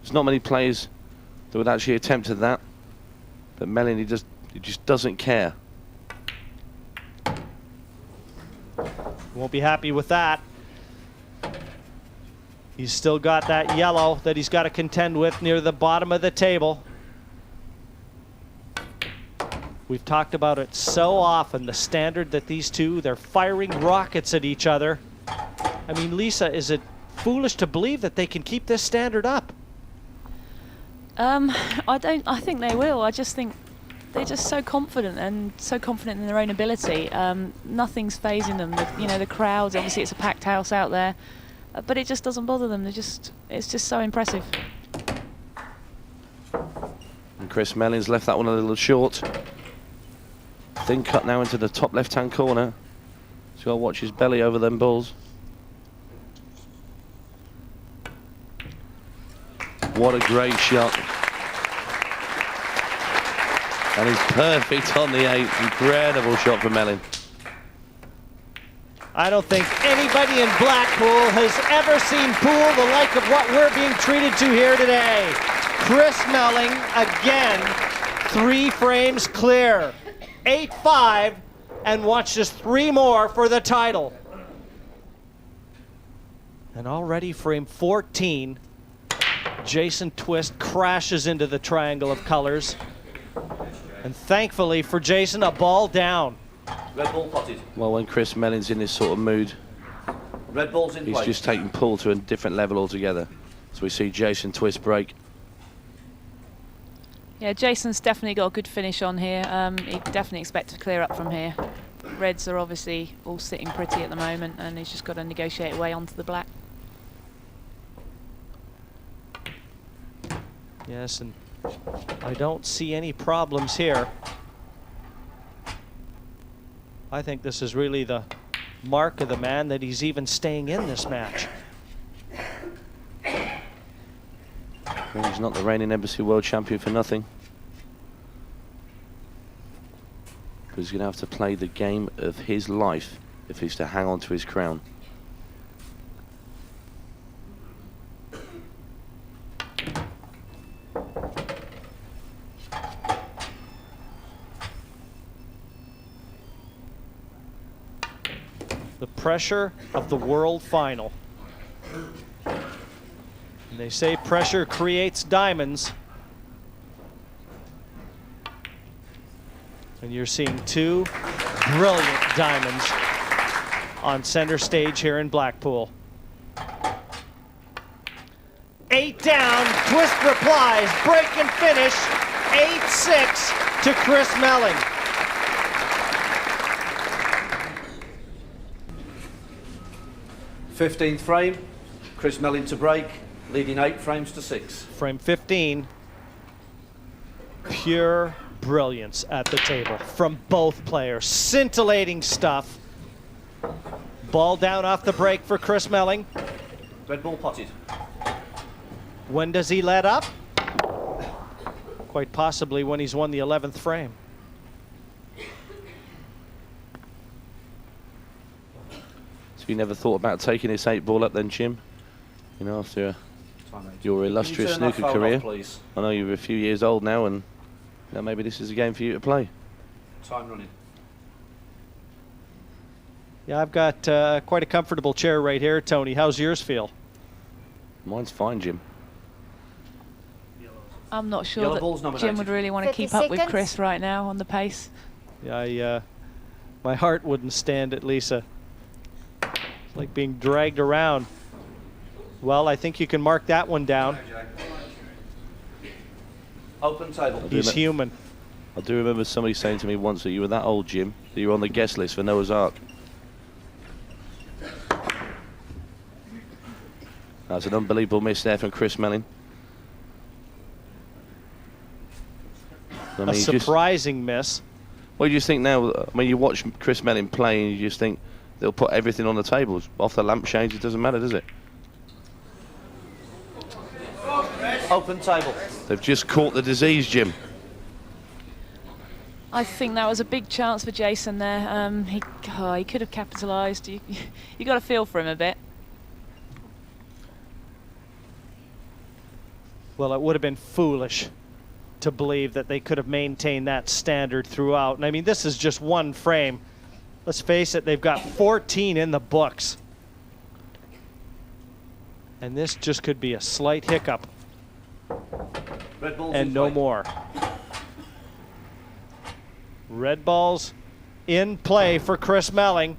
There's not many players that would actually attempt at that. But Melling, he just doesn't care. Won't be happy with that. He's still got that yellow that he's got to contend with near the bottom of the table. We've talked about it so often, the standard that these two, they're firing rockets at each other. I mean, Lisa, is it foolish to believe that they can keep this standard up? I think they will. I just think they're just so confident in their own ability. Nothing's phasing them. The crowds, obviously it's a packed house out there, but it just doesn't bother them. It's just so impressive. And Chris Melling's left that one a little short. Thin cut now into the top left-hand corner. He's got to watch his belly over them balls. What a great shot. And he's perfect on the 8. Incredible shot from Melling. I don't think anybody in Blackpool has ever seen pool the like of what we're being treated to here today. Chris Melling, again, 3 frames clear. 8-5, and watch just 3 more for the title. And already frame 14 Jason Twist crashes into the triangle of colors. And thankfully for Jason, a ball down. Red ball potted. Well, when Chris Melling's in this sort of mood, Red ball's in he's play. just taking Paul to a different level altogether. So we see Jason Twist break. Yeah, Jason's definitely got a good finish on here. He definitely expects to clear up from here. Reds are obviously all sitting pretty at the moment, and he's just got to negotiate away onto the black. Yes, and I don't see any problems here. I think this is really the mark of the man that he's even staying in this match. Well, he's not the reigning Embassy World Champion for nothing. But he's going to have to play the game of his life if he's to hang on to his crown. The pressure of the World Final. And they say pressure creates diamonds. And you're seeing two brilliant diamonds on center stage here in Blackpool. 8 down, Twist replies, break and finish, 8-6 to Chris Melling. th frame, Chris Melling to break, leading 8 frames to 6. Frame 15, pure brilliance at the table from both players. Scintillating stuff. Ball down off the break for Chris Melling. Red ball potted. When does he let up? Quite possibly when he's won the 11th frame. So you never thought about taking this 8-ball up then, Jim? You know, after your illustrious snooker career. Off, I know you're a few years old now, and you know, maybe this is a game for you to play. Time running. Yeah, I've got quite a comfortable chair right here. Tony, how's yours feel? Mine's fine, Jim. I'm not sure Yellow that ball's nominated. Jim would really want to 50 keep up with seconds. Chris right now on the pace. Yeah, my heart wouldn't stand it, Lisa. It's like being dragged around. Well, I think you can mark that one down. Open table. He's human. I do remember somebody saying to me once that you were that old, Jim, that you were on the guest list for Noah's Ark. That's an unbelievable miss there from Chris Melling. I mean, A surprising miss. What do you think now? I mean, you watch Chris Melling play and you just think they'll put everything on the tables. Off the lampshades, it doesn't matter, does it? Open table. They've just caught the disease, Jim. I think that was a big chance for Jason there. He could have capitalised. You got to feel for him a bit. Well, it would have been foolish to believe that they could have maintained that standard throughout. And I mean, this is just one frame. Let's face it, they've got 14 in the books. And this just could be a slight hiccup. Red ball's And in no play. more. Red balls in play for Chris Melling.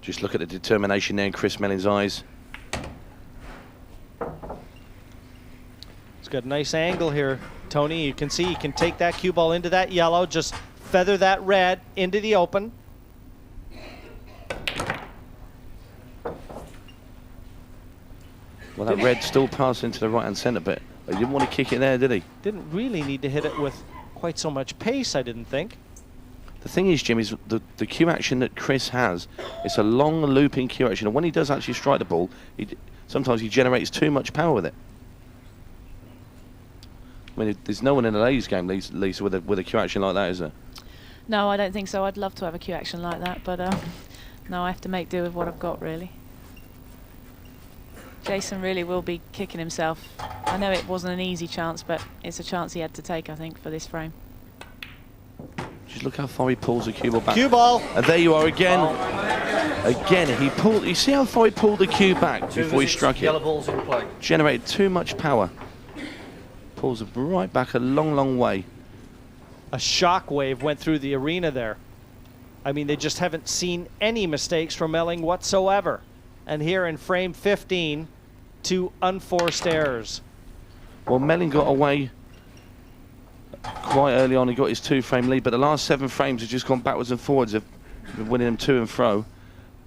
Just look at the determination there in Chris Melling's eyes. He's got a nice angle here, Tony. You can see he can take that cue ball into that yellow, just feather that red into the open. Well, that red still passed into the right-hand centre bit. He didn't want to kick it there, did he? Didn't really need to hit it with quite so much pace, I didn't think. The thing is, Jim, is the cue action that Chris has, it's a long looping cue action, and when he does actually strike the ball, sometimes he generates too much power with it. I mean, there's no one in a ladies game, Lisa, with a cue action like that, is there? No, I don't think so. I'd love to have a cue action like that, but no, I have to make do with what I've got, really. Jason really will be kicking himself. I know it wasn't an easy chance, but it's a chance he had to take, I think, for this frame. Just look how far he pulls the cue ball back. Cue ball. And there you are again. Again, he pulled. You see how far he pulled the cue back Two before he visits, struck yellow it? balls in play. Generated too much power. Pulls it right back a long, long way. A shock wave went through the arena there. I mean, they just haven't seen any mistakes from Melling whatsoever. And here in frame 15, 2 unforced errors. Well, Melling got away quite early on. He got his 2-frame lead, but the last 7 frames have just gone backwards and forwards, of winning them to and fro.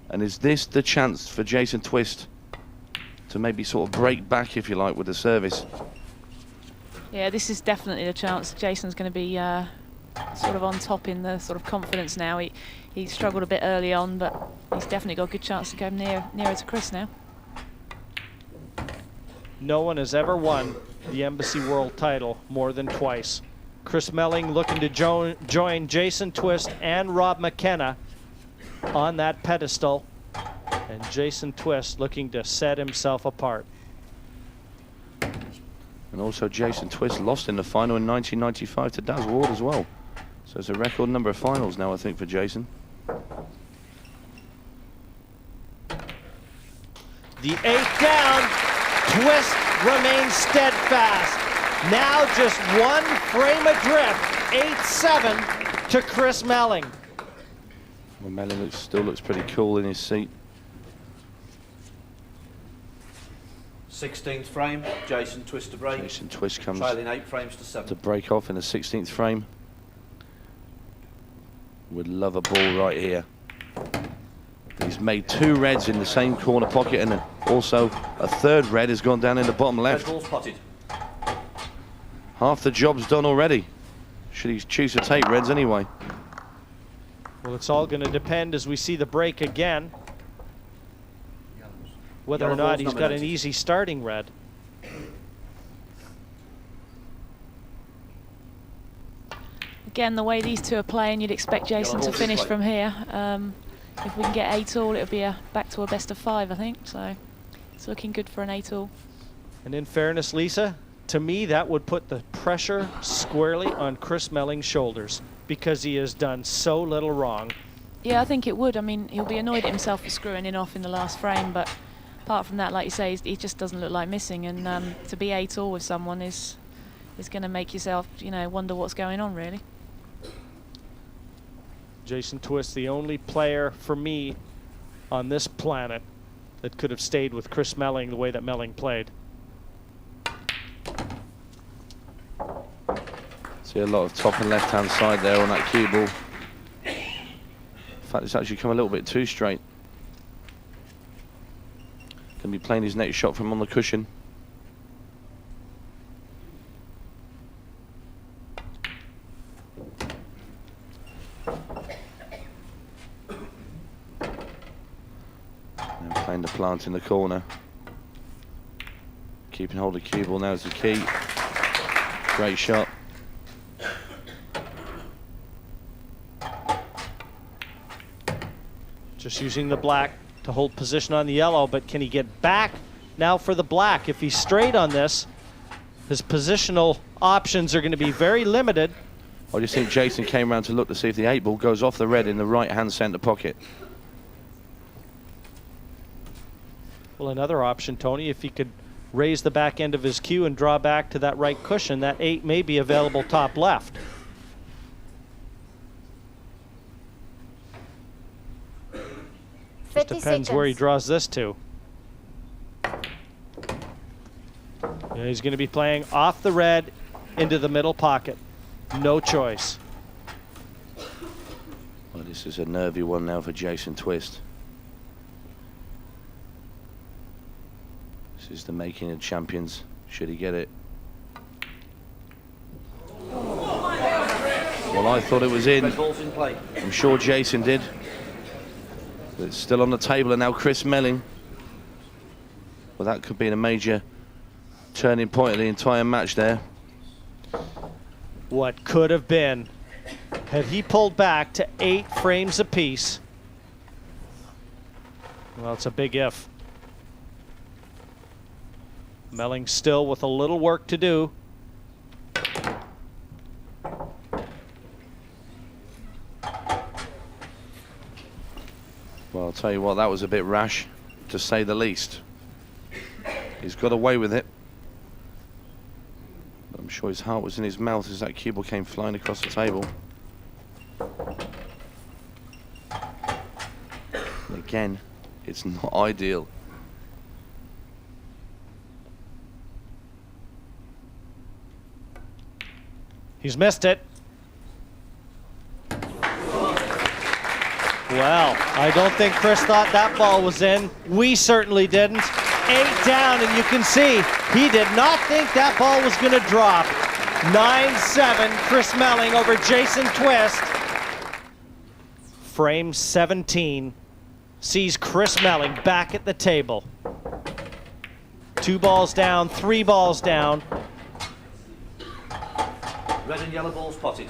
And is this the chance for Jason Twist to maybe sort of break back, if you like, with the service? Yeah, this is definitely the chance. Jason's going to be sort of on top in the sort of confidence now. He struggled a bit early on, but he's definitely got a good chance to go nearer to Chris now. No one has ever won the Embassy World title more than twice. Chris Melling looking to join Jason Twist and Rob McKenna on that pedestal, and Jason Twist looking to set himself apart. And also Jason Twist lost in the final in 1995 to Daz Ward as well. So it's a record number of finals now, I think, for Jason. The 8th down, Twist remains steadfast. Now just 1 frame adrift, 8-7 to Chris Melling. Well, Melling still looks pretty cool in his seat. 16th frame, Jason Twist to break. Jason Twist comes Trailing 8 frames to 7. to break off in the 16th frame. Would love a ball right here. He's made 2 reds in the same corner pocket, and also a 3rd red has gone down in the bottom left. Red ball's potted. Half the job's done already. Should he choose to take reds anyway? Well, it's all going to depend as we see the break again, whether or not he's got an easy starting red. Again, the way these two are playing, you'd expect Jason to finish from here. If we can get 8-all, it'll be back to a best of 5, I think. So it's looking good for an 8-all. And in fairness, Lisa, to me that would put the pressure squarely on Chris Melling's shoulders, because he has done so little wrong. Yeah, I think it would. I mean, he'll be annoyed at himself for screwing it off in the last frame, but apart from that, like you say, he just doesn't look like missing. And to be 8-all with someone is going to make yourself, you know, wonder what's going on, really. Jason Twist, the only player for me on this planet that could have stayed with Chris Melling the way that Melling played. See a lot of top and left hand side there on that cue ball. In fact, it's actually come a little bit too straight. Going to be playing his next shot from on the cushion. And playing the plant in the corner. Keeping hold of cue ball now is the key. Great shot. Just using the black to hold position on the yellow, but can he get back now for the black? If he's straight on this, his positional options are going to be very limited. I just think Jason came around to look to see if the 8 ball goes off the red in the right hand centre pocket. Well, another option, Tony, if he could raise the back end of his cue and draw back to that right cushion, that 8 may be available top left. Just depends where he draws this to. Yeah, he's going to be playing off the red into the middle pocket. No choice. Well, this is a nervy one now for Jason Twist. This is the making of champions, should he get it. Well, I thought it was in. Red ball's in play. I'm sure Jason did. But it's still on the table, and now Chris Melling. Well, that could be a major turning point of the entire match there. What could have been had he pulled back to 8 frames apiece. Well, it's a big if. Melling still with a little work to do. Well, I'll tell you what, that was a bit rash, to say the least. He's got away with it. I'm sure his heart was in his mouth as that cue ball came flying across the table. And again, it's not ideal. He's missed it. Well, I don't think Chris thought that ball was in. We certainly didn't. 8 down, and you can see he did not think that ball was going to drop. 9-7, Chris Melling over Jason Twist. Frame 17 sees Chris Melling back at the table. 2 balls down, 3 balls down. Red and yellow balls potted.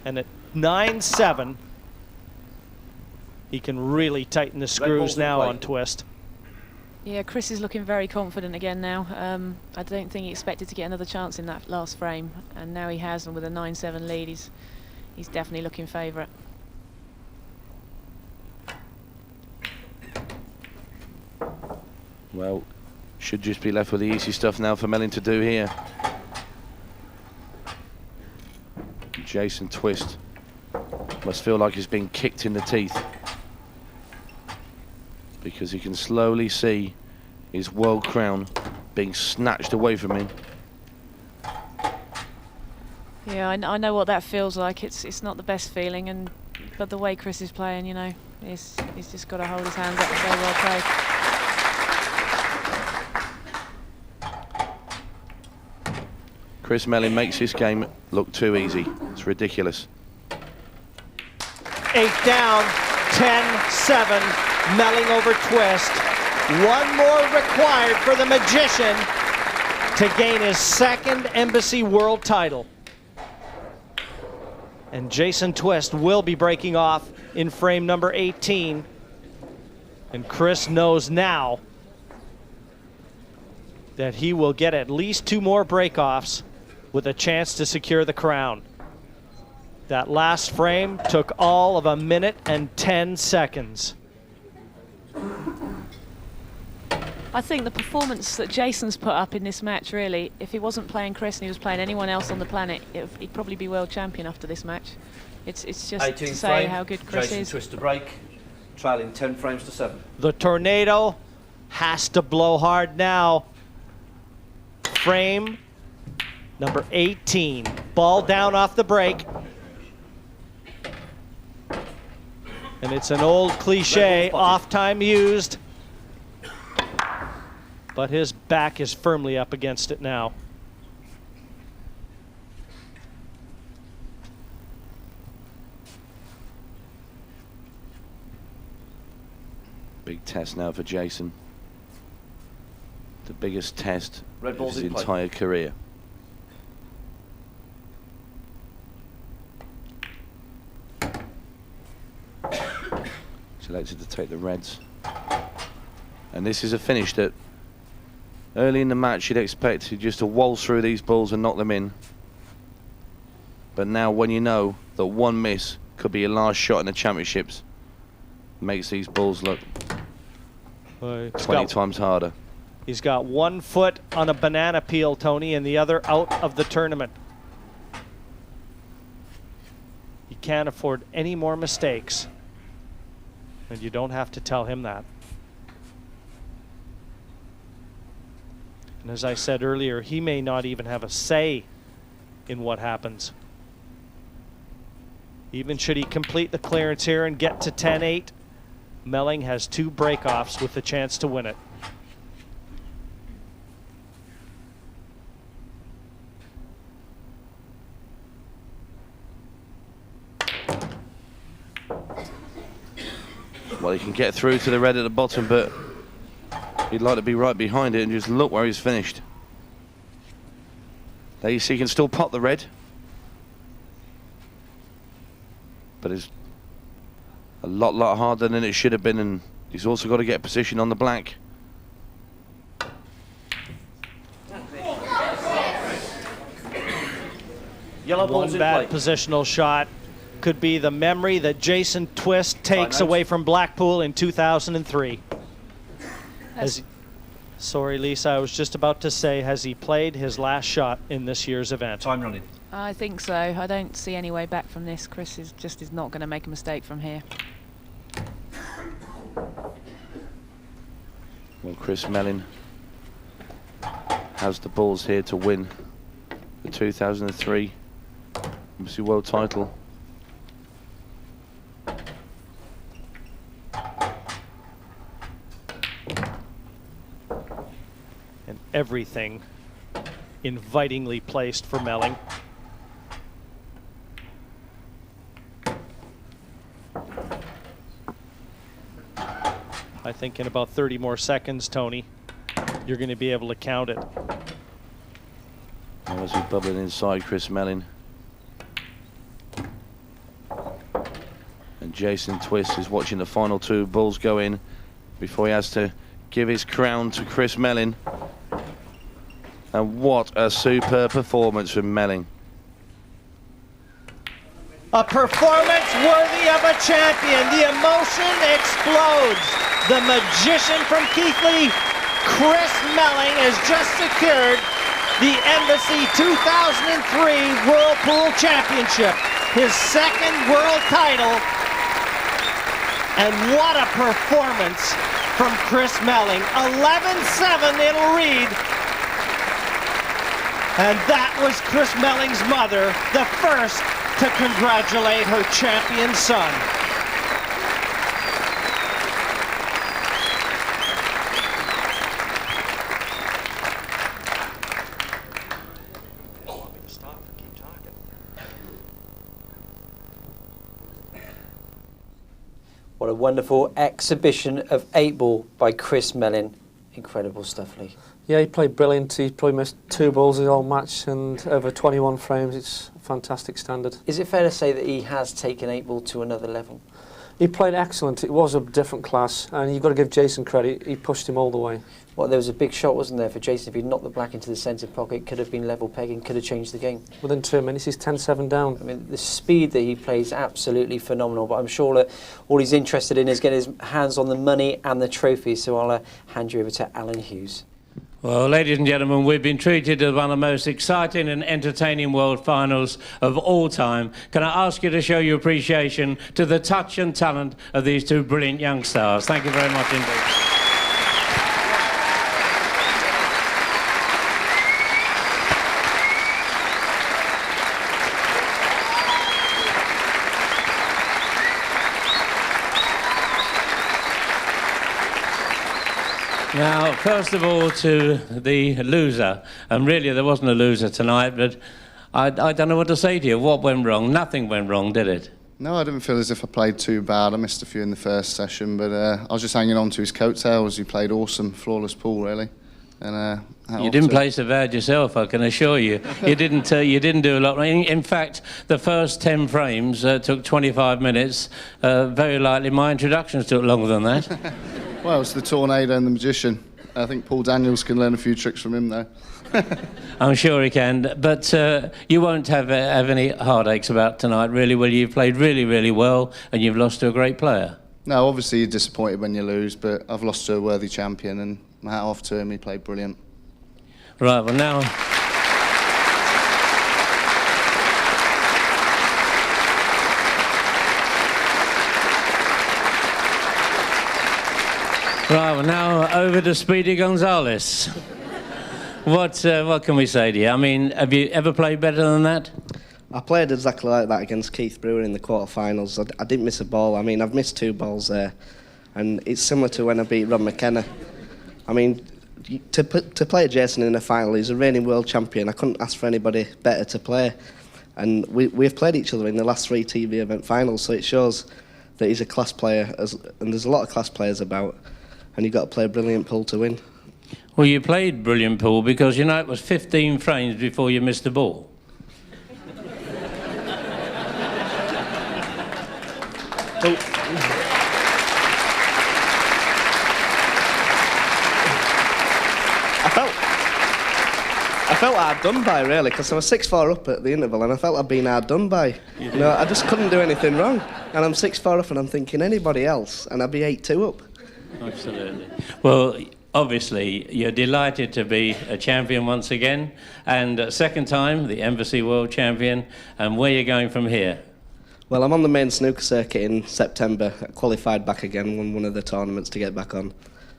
And at 9-7, he can really tighten the screws now on Twist. Yeah, Chris is looking very confident again now. I don't think he expected to get another chance in that last frame, and now he has, and with a 9-7 lead, he's definitely looking favourite. Well, should just be left with the easy stuff now for Melling to do here. Jason Twist must feel like he's been kicked in the teeth, because he can slowly see his world crown being snatched away from him. Yeah, I know what that feels like. It's not the best feeling, but the way Chris is playing, you know, he's just got to hold his hands up and go, well played. Chris Melling makes this game look too easy. It's ridiculous. 8 down, 10-7, Melling over Twist. 1 more required for the Magician to gain his 2nd Embassy World title. And Jason Twist will be breaking off in frame number 18. And Chris knows now that he will get at least 2 more breakoffs with a chance to secure the crown. That last frame took all of 1 minute and 10 seconds. I think the performance that Jason's put up in this match, really, if he wasn't playing Chris and he was playing anyone else on the planet, he'd probably be world champion after this match. It's just to say frame, how good Chris Jason is. Twist to break, trailing 10 frames to 7. The tornado has to blow hard now. Frame number 18. Ball down off the break. And it's an old cliche, off time used. But his back is firmly up against it now. Big test now for Jason. The biggest test of his in play. entire career. Selected to take the reds. And this is a finish that early in the match you'd expect just to waltz through these balls and knock them in. But now when you know that 1 miss could be your last shot in the championships, makes these balls look 20 times harder. He's got 1 foot on a banana peel, Tony, and the other out of the tournament. He can't afford any more mistakes. And you don't have to tell him that. And as I said earlier, he may not even have a say in what happens. Even should he complete the clearance here and get to 10-8, Melling has 2 breakoffs with the chance to win it. Well, he can get through to the red at the bottom, but he'd like to be right behind it and just look where he's finished. There you see he can still pot the red, but it's a lot harder than it should have been, and he's also got to get position on the black. Yellow balls One in bad play. positional shot could be the memory that Jason Twist takes away from Blackpool in 2003. Sorry, Lisa, I was just about to say, has he played his last shot in this year's event? Time running. I think so. I don't see any way back from this. Chris is not going to make a mistake from here. Well, Chris Melling has the balls here to win the 2003 Embassy World title. And everything invitingly placed for Melling. I think in about 30 more seconds, Tony, you're going to be able to count it. Now as he's bubbling inside, Chris Melling. And Jason Twist is watching the final two balls go in before he has to give his crown to Chris Melling. And what a superb performance from Melling. A performance worthy of a champion. The emotion explodes. The magician from Keighley, Chris Melling, has just secured the Embassy 2003 Whirlpool Championship, his second world title. And what a performance from Chris Melling. 11-7 it'll read. And that was Chris Melling's mother, the first to congratulate her champion son. What a wonderful exhibition of 8-ball by Chris Melling. Incredible stuff, Lee. Yeah, he played brilliant. He probably missed 2 balls the whole match, and over 21 frames, it's a fantastic standard. Is it fair to say that he has taken 8-ball to another level? He played excellent. It was a different class, and you've got to give Jason credit. He pushed him all the way. Well, there was a big shot, wasn't there, for Jason? If he'd knocked the black into the centre pocket, could have been level pegging, could have changed the game. Within 2 minutes, he's 10-7 down. I mean, the speed that he plays is absolutely phenomenal, but I'm sure that all he's interested in is getting his hands on the money and the trophy, so I'll hand you over to Alan Hughes. Well, ladies and gentlemen, we've been treated as one of the most exciting and entertaining world finals of all time. Can I ask you to show your appreciation to the touch and talent of these two brilliant young stars? Thank you very much indeed. Now, first of all, to the loser, and really there wasn't a loser tonight, but I don't know what to say to you. What went wrong? Nothing went wrong, did it? No, I didn't feel as if I played too bad. I missed a few in the first session, but I was just hanging on to his coattails. He played awesome, flawless pool, really. And you didn't play so bad yourself, I can assure you. You didn't do a lot. In fact, the first 10 frames took 25 minutes. Very likely my introductions took longer than that. Well, it's the Tornado and the Magician. I think Paul Daniels can learn a few tricks from him, though. I'm sure he can, but you won't have any heartaches about tonight, really, will you? You've played really, really well, and you've lost to a great player. No, obviously you're disappointed when you lose, but I've lost to a worthy champion, and my hat off to him, he played brilliant. Right, well now... Right, well now over to Speedy Gonzalez. What can we say to you? I mean, have you ever played better than that? I played exactly like that against Keith Brewer in the quarterfinals. I didn't miss a ball. I mean, I've missed 2 balls there, and it's similar to when I beat Ron McKenna. I mean, to play Jason in a final, he's a reigning world champion. I couldn't ask for anybody better to play, and we've played each other in the last 3 TV event finals, so it shows that he's a class player, and there's a lot of class players about. And you've got to play a brilliant pool to win. Well, you played brilliant pool because, you know, it was 15 frames before you missed the ball. I felt hard done by, really, because I was 6-4 up at the interval, and I felt I'd been hard done by. You know, I just couldn't do anything wrong. And I'm 6-4 up, and I'm thinking anybody else, and I'd be 8-2 up. Absolutely. Well, obviously, you're delighted to be a champion once again, and second time, the Embassy World Champion, and where you're going from here? Well, I'm on the main snooker circuit in September. I qualified back again, won one of the tournaments to get back on.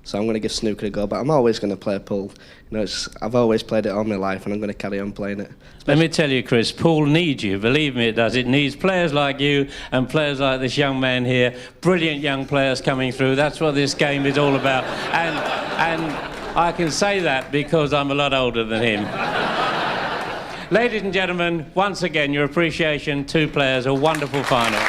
So I'm going to give snooker a go, but I'm always going to play pool. You know, I've always played it all my life, and I'm going to carry on playing it. Let me tell you, Chris, pool needs you. Believe me, it does. It needs players like you and players like this young man here. Brilliant young players coming through. That's what this game is all about. And I can say that because I'm a lot older than him. Ladies and gentlemen, once again, your appreciation, 2 players, a wonderful final.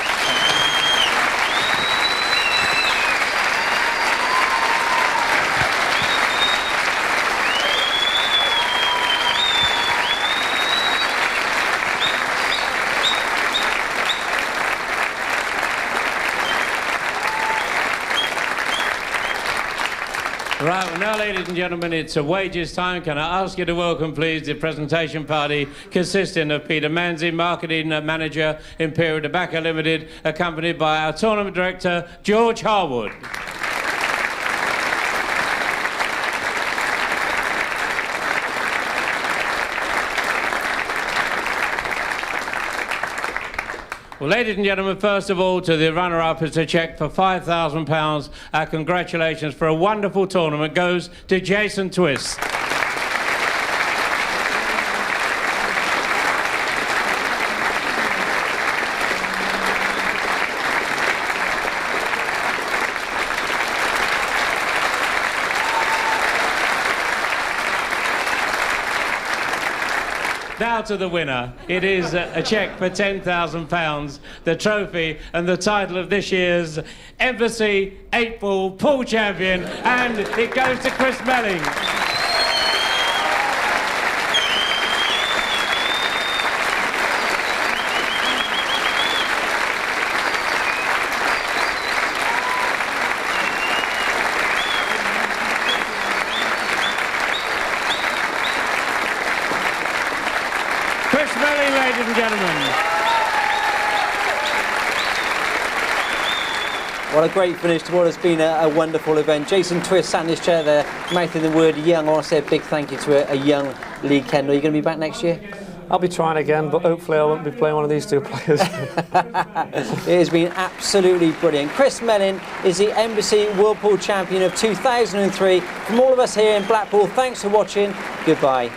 Right, well now, ladies and gentlemen, it's a wages time. Can I ask you to welcome, please, the presentation party consisting of Peter Manzi, Marketing Manager, Imperial Tobacco Limited, accompanied by our Tournament Director, George Harwood. Well, ladies and gentlemen, first of all, to the runner-up is a cheque for £5,000. Our congratulations for a wonderful tournament goes to Jason Twist. Now to the winner. It is a cheque for £10,000, the trophy and the title of this year's Embassy 8-Ball Pool Champion, and it goes to Chris Melling. Chris Melling, ladies and gentlemen. What a great finish to what has been a wonderful event. Jason Twist sat in his chair there, mouthing the word young. I want to say a big thank you to a young Lee Kendall. Are you going to be back next year? I'll be trying again, but hopefully I won't be playing one of these 2 players. It has been absolutely brilliant. Chris Melling is the Embassy World Pool Champion of 2003. From all of us here in Blackpool, thanks for watching. Goodbye.